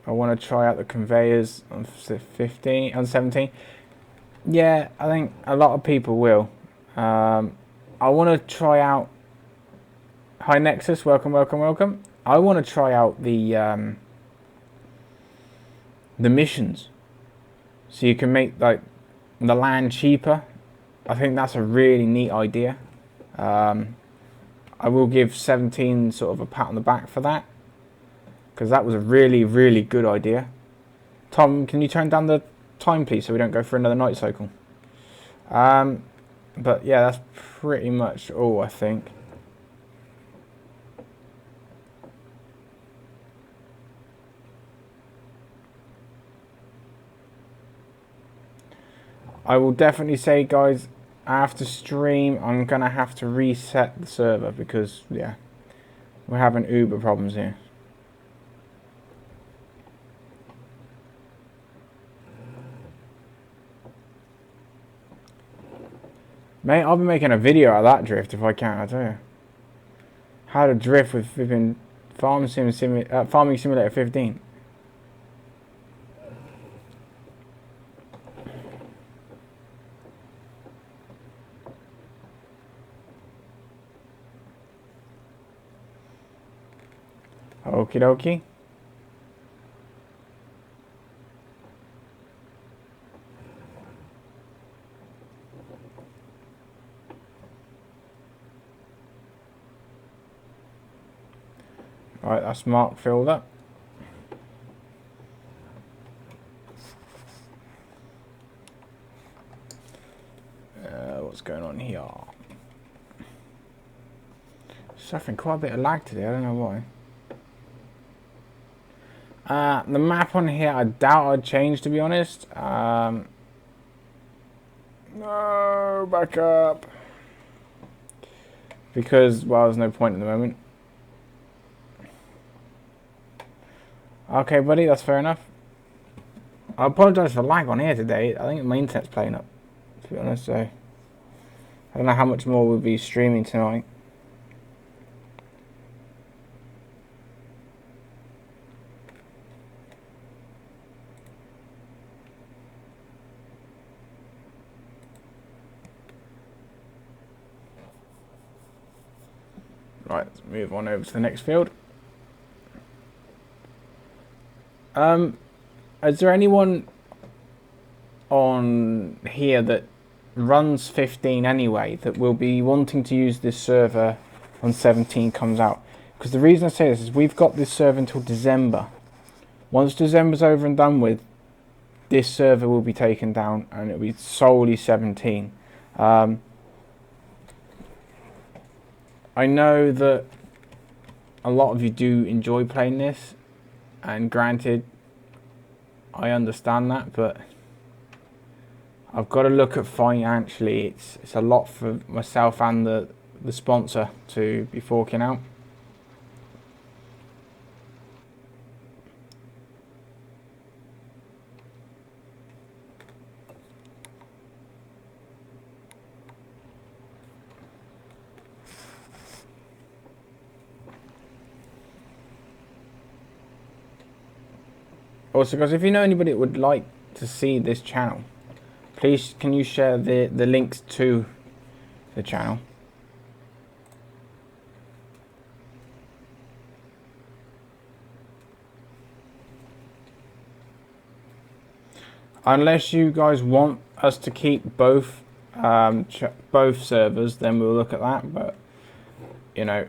want to try out the conveyors on 17. Yeah, I think a lot of people will. I want to try out. Hi Nexus, welcome. I want to try out the missions, so you can make like the land cheaper. I think that's a really neat idea. I will give 17 sort of a pat on the back for that, because that was a really, really good idea. Tom, can you turn down the time please, so we don't go for another night cycle? But yeah, that's pretty much all, I think. I will definitely say, guys, after stream, I'm going to have to reset the server because, yeah, we're having uber problems here. Mate, I'll be making a video out of that drift if I can, I tell you. How to drift with flipping Farming Simulator 15. Okie dokie. Right, that's Mark filled up. What's going on here? Suffering quite a bit of lag today, I don't know why. The map on here, I doubt I'd change, to be honest. No, back up. Because, well, there's no point at the moment. Okay, buddy, that's fair enough. I apologise for lag on here today. I think my internet's playing up, to be honest, so I don't know how much more we'll be streaming tonight. Right, let's move on over to the next field. Is there anyone on here that runs 15 anyway that will be wanting to use this server when 17 comes out? Because the reason I say this is we've got this server until December. Once December's over and done with, this server will be taken down and it'll be solely 17. I know that a lot of you do enjoy playing this, and granted, I understand that, but I've got to look at financially. It's a lot for myself and the sponsor to be forking out. Also, guys, if you know anybody that would like to see this channel, please can you share the links to the channel? Unless you guys want us to keep both servers, then we'll look at that. But you know,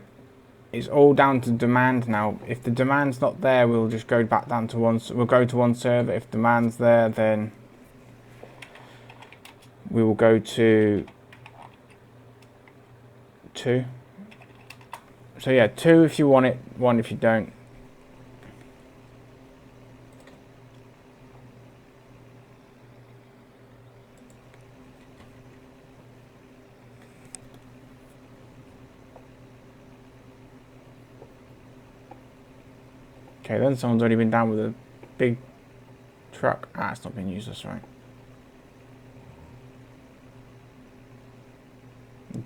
it's all down to demand now. If the demand's not there, we'll just go back down to one. We'll go to one server. If demand's there, then we will go to 2. So yeah, 2 if you want it, 1 if you don't. Okay, then someone's already been down with a big truck. Ah, it's not been used, that's right.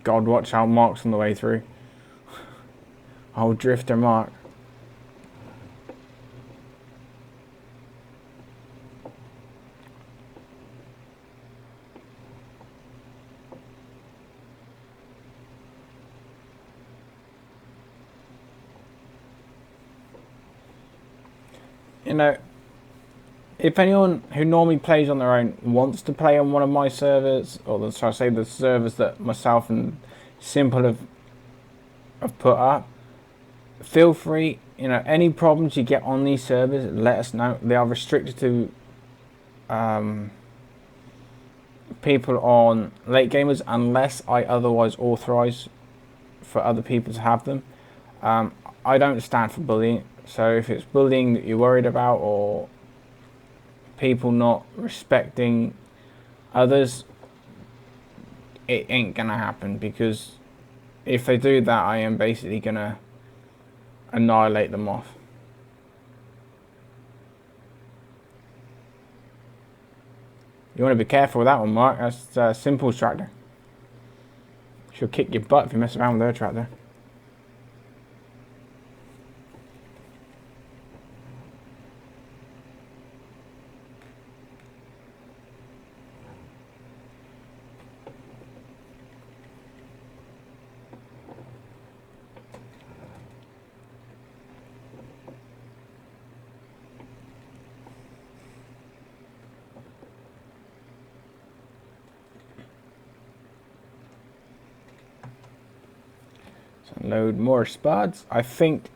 God, watch out, Mark's on the way through. Oh, drifter Mark. You know, if anyone who normally plays on their own wants to play on one of my servers, or the, so I say the servers that myself and Simple have put up, feel free. You know, any problems you get on these servers, let us know. They are restricted to people on late gamers unless I otherwise authorize for other people to have them. I don't stand for bullying, so if it's bullying that you're worried about or people not respecting others, it ain't gonna happen, because if they do that, I am basically gonna annihilate them off. You want to be careful with that one, Mark. That's Simple's tractor. She'll kick your butt if you mess around with her tractor. Load more spuds. I think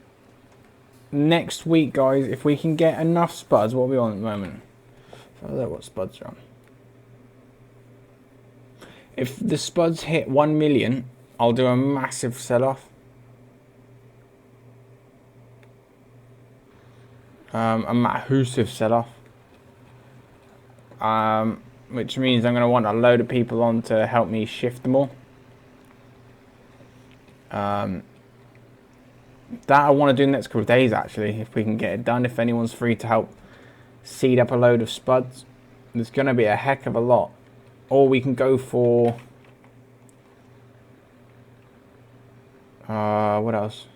next week, guys, if we can get enough spuds, what are we on at the moment? I don't know what spuds are on. If the spuds hit 1 million, I'll do a massive sell-off. A massive sell-off. which means I'm going to want a load of people on to help me shift them all. That I want to do in the next couple of days, actually, if we can get it done. If anyone's free to help seed up a load of spuds, there's going to be a heck of a lot. Or we can go for... what else?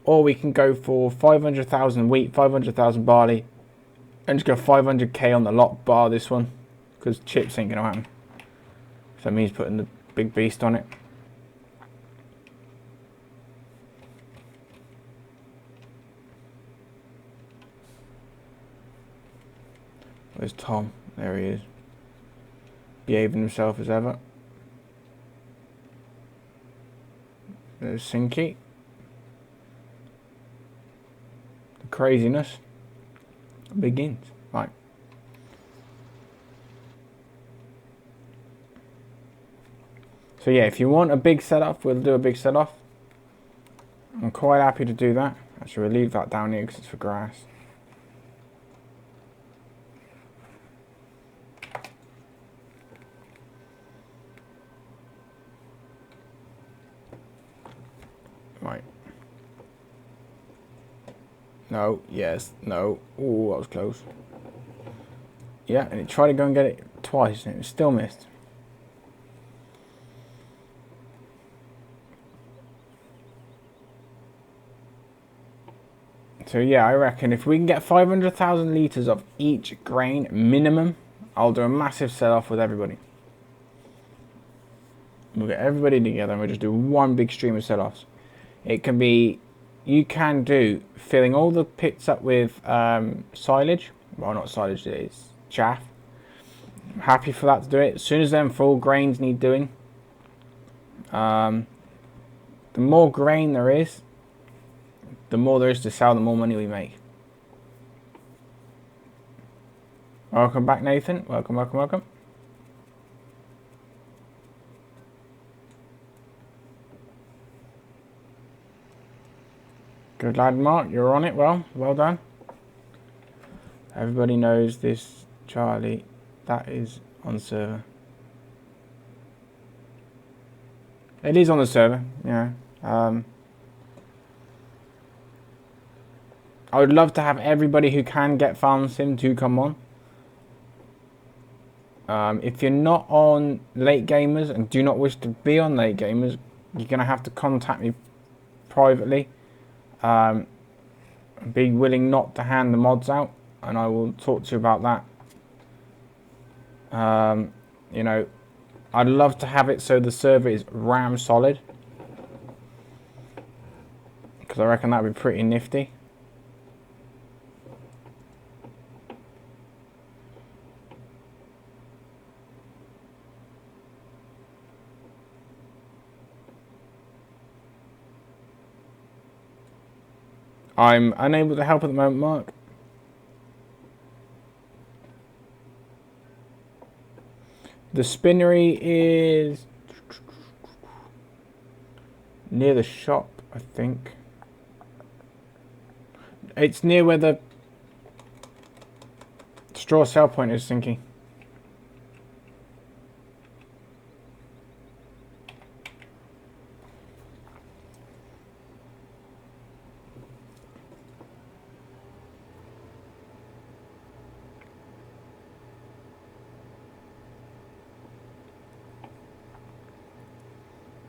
Or we can go for 500,000 wheat, 500,000 barley, and just go 500k on the lot bar this one, because chips ain't going to happen. So that means putting the big beast on it. Where's Tom? There he is. Behaving himself as ever. There's Sinky. The craziness begins. Right. So yeah, if you want a big set-off, we'll do a big set-off. I'm quite happy to do that. Actually, we'll leave that down here because it's for grass. Right. No, yes, no. Ooh, that was close. Yeah, and it tried to go and get it twice and it was still missed. So yeah, I reckon if we can get 500,000 litres of each grain minimum, I'll do a massive sell-off with everybody. We'll get everybody together and we'll just do one big stream of sell-offs. It can be, you can do filling all the pits up with silage. Well, not silage, it's chaff. I'm happy for that to do it. As soon as them full grains need doing, the more grain there is, the more there is to sell, the more money we make. Welcome back, Nathan. Welcome, welcome, welcome. Good lad, Mark. You're on it. Well done. Everybody knows this, Charlie. That is on the server. It is on the server, yeah. I would love to have everybody who can get Farm Sim to come on. If you're not on Late Gamers and do not wish to be on Late Gamers, you're going to have to contact me privately. Be willing not to hand the mods out, and I will talk to you about that. You know, I'd love to have it so the server is RAM solid, because I reckon that would be pretty nifty. I'm unable to help at the moment, Mark. The spinnery is near the shop, I think. It's near where the straw sell point is sinking.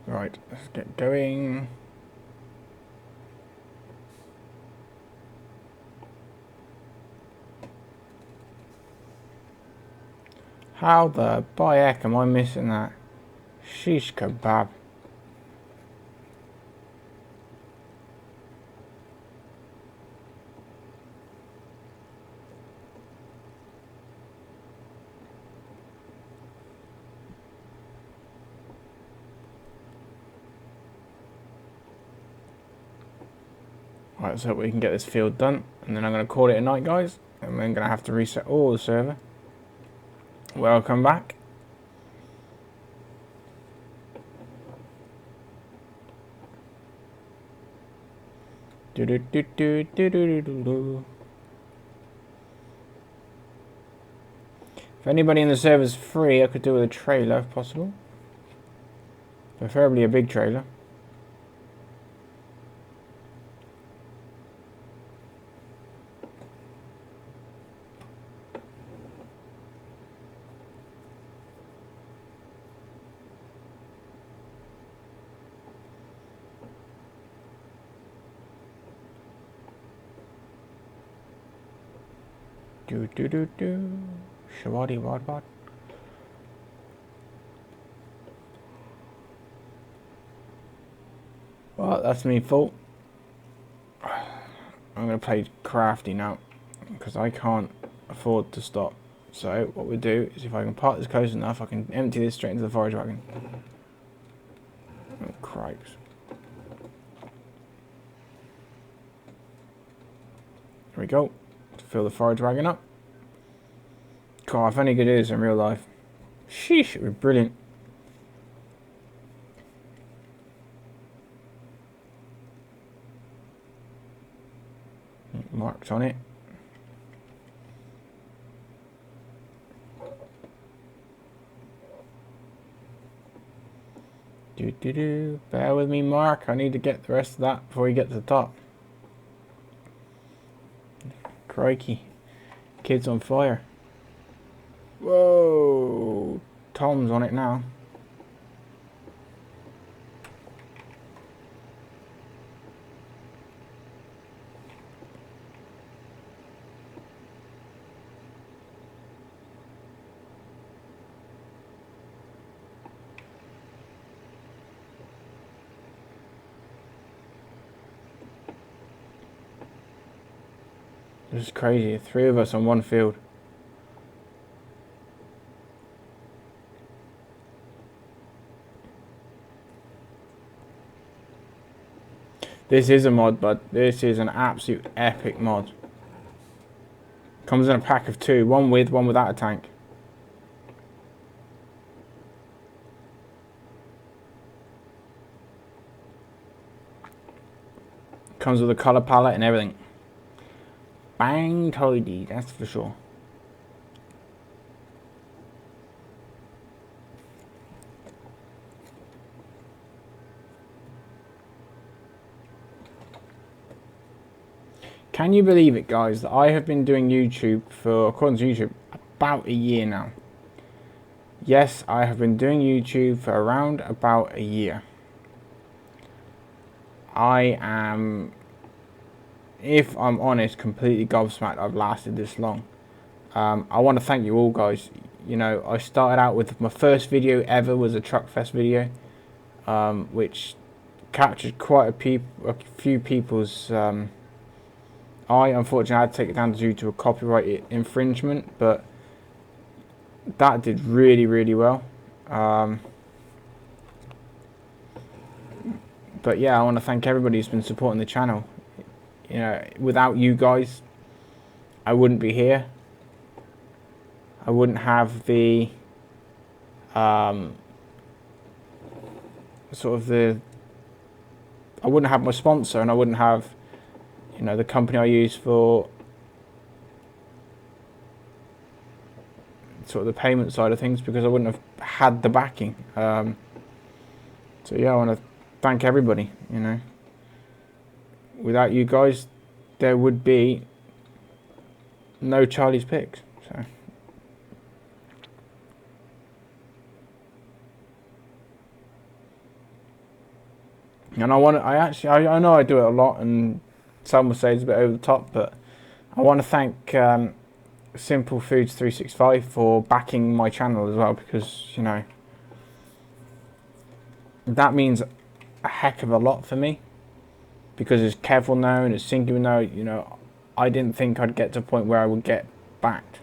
Right, let's get going. How the by heck am I missing that? Sheesh kebab. Right, so we can get this field done, and then I'm going to call it a night, guys, and we're going to have to reset all the server. Welcome back. Do do do do do do do do. If anybody in the server's free, I could do with a trailer if possible. Preferably a big trailer. Do do do do. Shawadi wad wad. Well, that's me fault. I'm gonna play crafty now because I can't afford to stop. So what we do is, if I can park this close enough, I can empty this straight into the forage wagon. Oh, cripes. There we go. Fill the forage wagon up. God, if only could do this in real life. Sheesh, it would be brilliant. Marks on it. Do. Bear with me, Mark. I need to get the rest of that before we get to the top. Crikey. Kid's on fire. Whoa. Tom's on it now. This is crazy. 3 of us on one field. This is a mod, but this is an absolute epic mod. Comes in a pack of 2, one with, one without a tank. Comes with a colour palette and everything. Bang tidy, that's for sure. Can you believe it, guys, that I have been doing YouTube for, according to YouTube, about a year now? Yes, I have been doing YouTube for around about a year. I am, if I'm honest, completely gobsmacked I've lasted this long. I want to thank you all, guys. You know, I started out with my first video ever was a Truckfest video, which captured quite a few people's eye. Unfortunately, I had to take it down due to a copyright infringement, but that did really, really well. But yeah, I want to thank everybody who's been supporting the channel. You know, without you guys, I wouldn't be here. I wouldn't have the I wouldn't have my sponsor, and I wouldn't have, you know, the company I use for sort of the payment side of things, because I wouldn't have had the backing. So yeah, I want to thank everybody. You know, without you guys, there would be no Charlie's Picks. So. And I know I do it a lot, and some will say it's a bit over the top, but I want to thank Simple Foods 365 for backing my channel as well, because, you know, that means a heck of a lot for me, because as Kev will know and as Sinky will know, you know, I didn't think I'd get to a point where I would get backed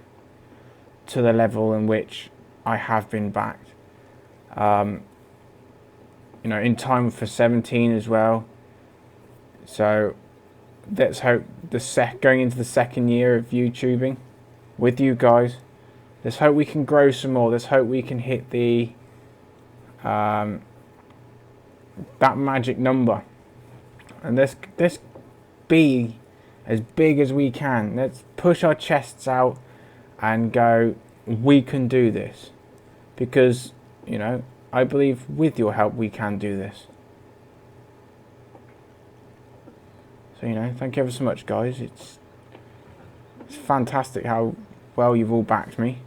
to the level in which I have been backed. You know, in time for 17 as well. So let's hope going into the second year of YouTubing with you guys, let's hope we can grow some more. Let's hope we can hit the that magic number, and let's be as big as we can. Let's push our chests out and go, we can do this. Because, you know, I believe with your help we can do this. So, you know, thank you ever so much, guys. It's fantastic how well you've all backed me.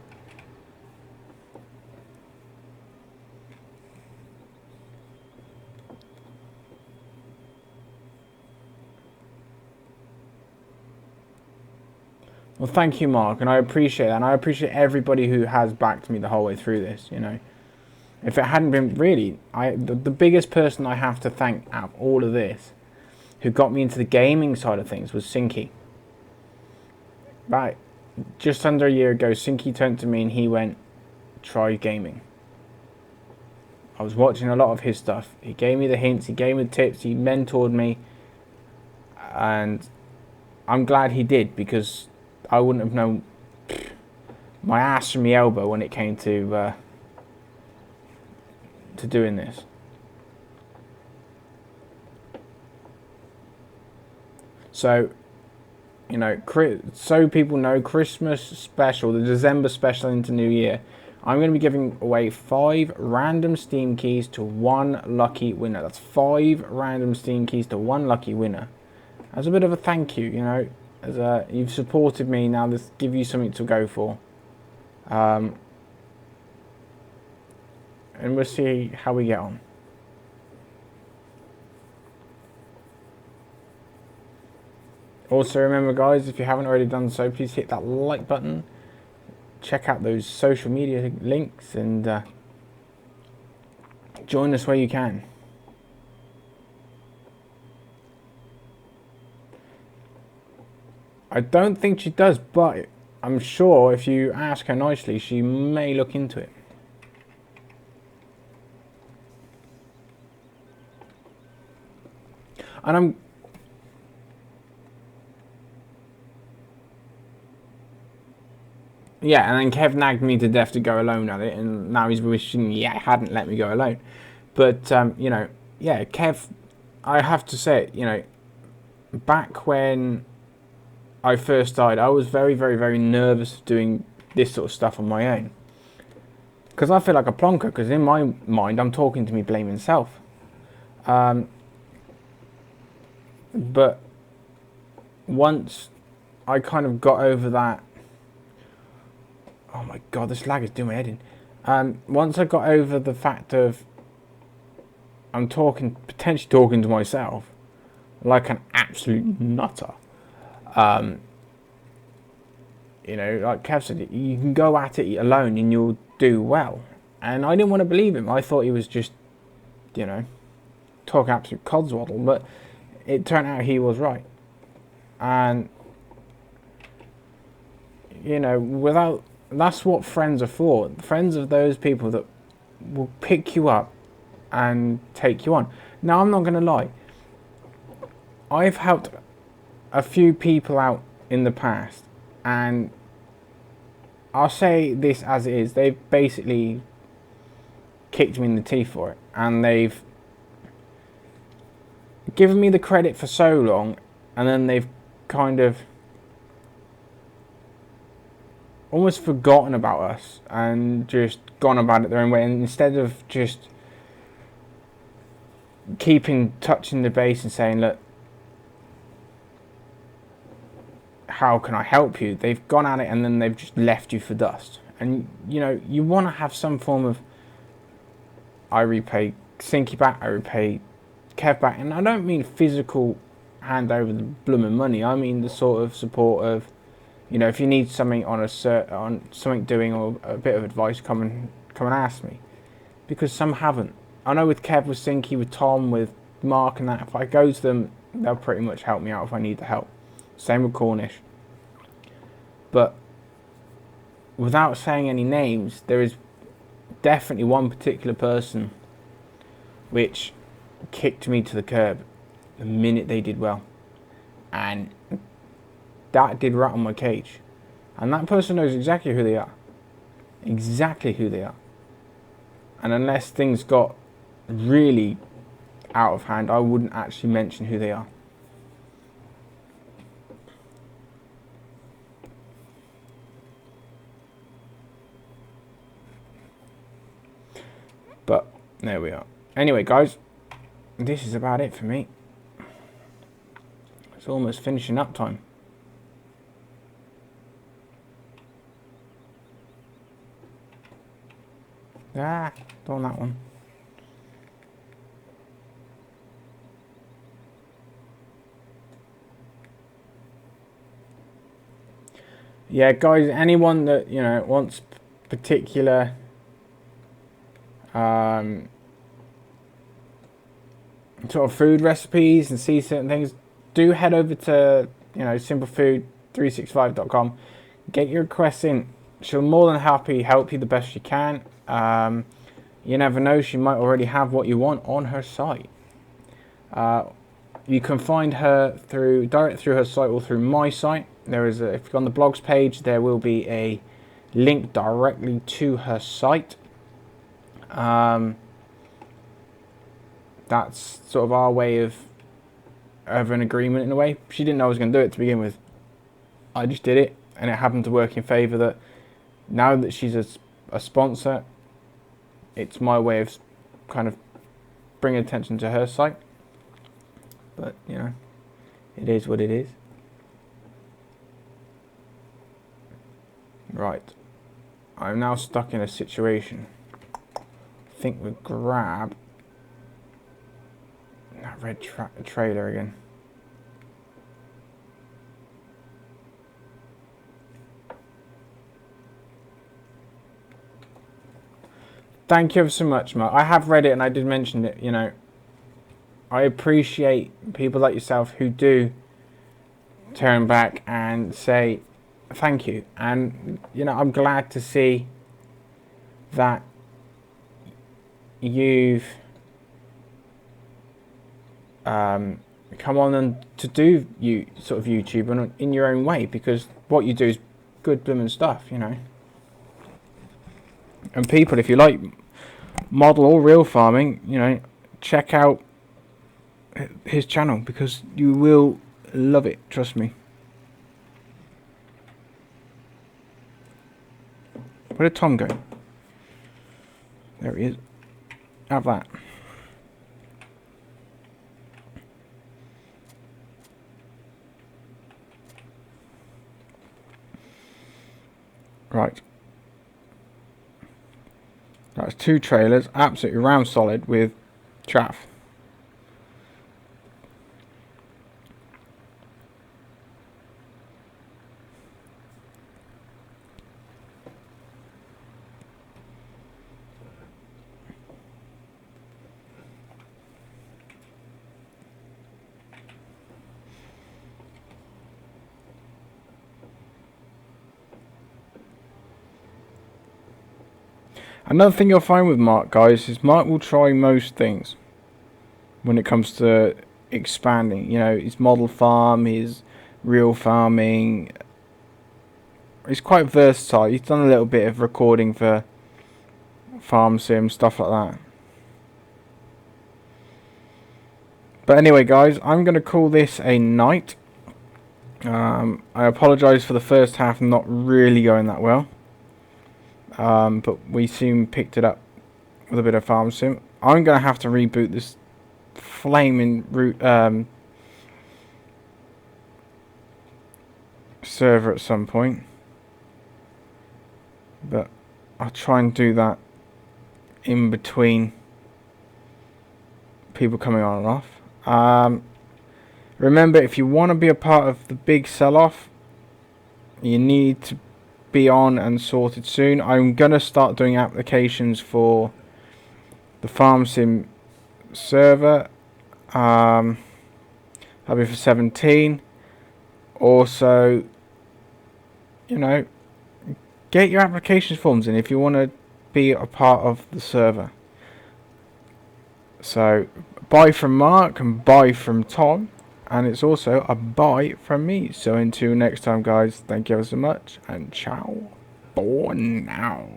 Well, thank you, Mark, and I appreciate that, and I appreciate everybody who has backed me the whole way through this, you know. If it hadn't been, really, the biggest person I have to thank out of all of this, who got me into the gaming side of things, was Sinky. Right, just under a year ago, Sinky turned to me and he went, try gaming. I was watching a lot of his stuff. He gave me the hints, he gave me the tips, he mentored me, and I'm glad he did, because I wouldn't have known my ass from my elbow when it came to doing this. So, you know, so people know, Christmas special, the December special into New Year, I'm going to be giving away 5 random Steam keys to 1 lucky winner. That's 5 random Steam keys to 1 lucky winner. As a bit of a thank you, you know, as you've supported me, now let's give you something to go for. And we'll see how we get on. Also, remember, guys, if you haven't already done so, please hit that like button. Check out those social media links and join us where you can. I don't think she does, but I'm sure if you ask her nicely, she may look into it. And yeah, and then Kev nagged me to death to go alone at it, and now he's wishing he hadn't let me go alone. But, you know, yeah, Kev, I have to say it, you know, back when I first started, I was very, very, very nervous doing this sort of stuff on my own. Because I feel like a plonker, because in my mind, I'm talking to me blaming self. But once I kind of got over that, oh my god, this lag is doing my head in. Once I got over the fact of I'm potentially talking to myself like an absolute nutter. You know, like Kev said, you can go at it alone and you'll do well. And I didn't want to believe him. I thought he was just, you know, talk absolute codswaddle. But it turned out he was right. And, you know, that's what friends are for. Friends are those people that will pick you up and take you on. Now, I'm not going to lie. I've helped a few people out in the past, and I'll say this as it is, they've basically kicked me in the teeth for it, and they've given me the credit for so long, and then they've kind of almost forgotten about us and just gone about it their own way, and instead of just touching the base and saying, look, how can I help you, they've gone at it and then they've just left you for dust. And you know, you want to have some form of, I repay Sinky back, I repay Kev back, and I don't mean physical hand over the blooming money. I mean the sort of support of, you know, if you need something on something doing or a bit of advice, come and ask me, because some haven't. I know with Kev, with Sinky, with Tom, with Mark and that, if I go to them, they'll pretty much help me out if I need the help. Same with Cornish. But without saying any names, there is definitely one particular person which kicked me to the curb the minute they did well. And that did rat on my cage. And that person knows exactly who they are. Exactly who they are. And unless things got really out of hand, I wouldn't actually mention who they are. But there we are. Anyway, guys, this is about it for me. It's almost finishing up time. Ah, don't want that one. Yeah, guys, anyone that, you know, wants particular sort of food recipes and see certain things, do head over to, you know, simplefood365.com. Get your requests in. She'll more than happy help you the best she can. You never know, she might already have what you want on her site. You can find her direct through her site or through my site. There is if you go on the blogs page, there will be a link directly to her site. That's sort of our way of an agreement in a way. She didn't know I was going to do it to begin with. I just did it, and it happened to work in favour that now that she's a sponsor, it's my way of kind of bringing attention to her site. But, you know, it is what it is. Right. I'm now stuck in a situation. I think we'll grab that red trailer again. Thank you ever so much, Mark. I have read it and I did mention it, you know. I appreciate people like yourself who do turn back and say thank you. And, you know, I'm glad to see that you've come on and to do sort of YouTube and in your own way, because what you do is good blooming stuff, you know. And people, if you like model or real farming, you know, check out his channel because you will love it, trust me. Where did Tom go? There he is. Have that. Right. That's 2 trailers, absolutely round solid with chaff. Another thing you'll find with Mark, guys, is Mark will try most things when it comes to expanding. You know, his model farm, his real farming. He's quite versatile. He's done a little bit of recording for farm sim, stuff like that. But anyway, guys, I'm going to call this a night. I apologise for the first half not really going that well. But we soon picked it up with a bit of farm sim. I'm going to have to reboot this flaming server at some point. But I'll try and do that in between people coming on and off. Remember, if you want to be a part of the big sell-off, you need to be on and sorted soon. I'm gonna start doing applications for the farm sim server. That'll be for 17. Also, you know, get your application forms in if you want to be a part of the server. So, bye from Mark and bye from Tom. And it's also a bye from me. So until next time, guys, thank you ever so much. And ciao for now.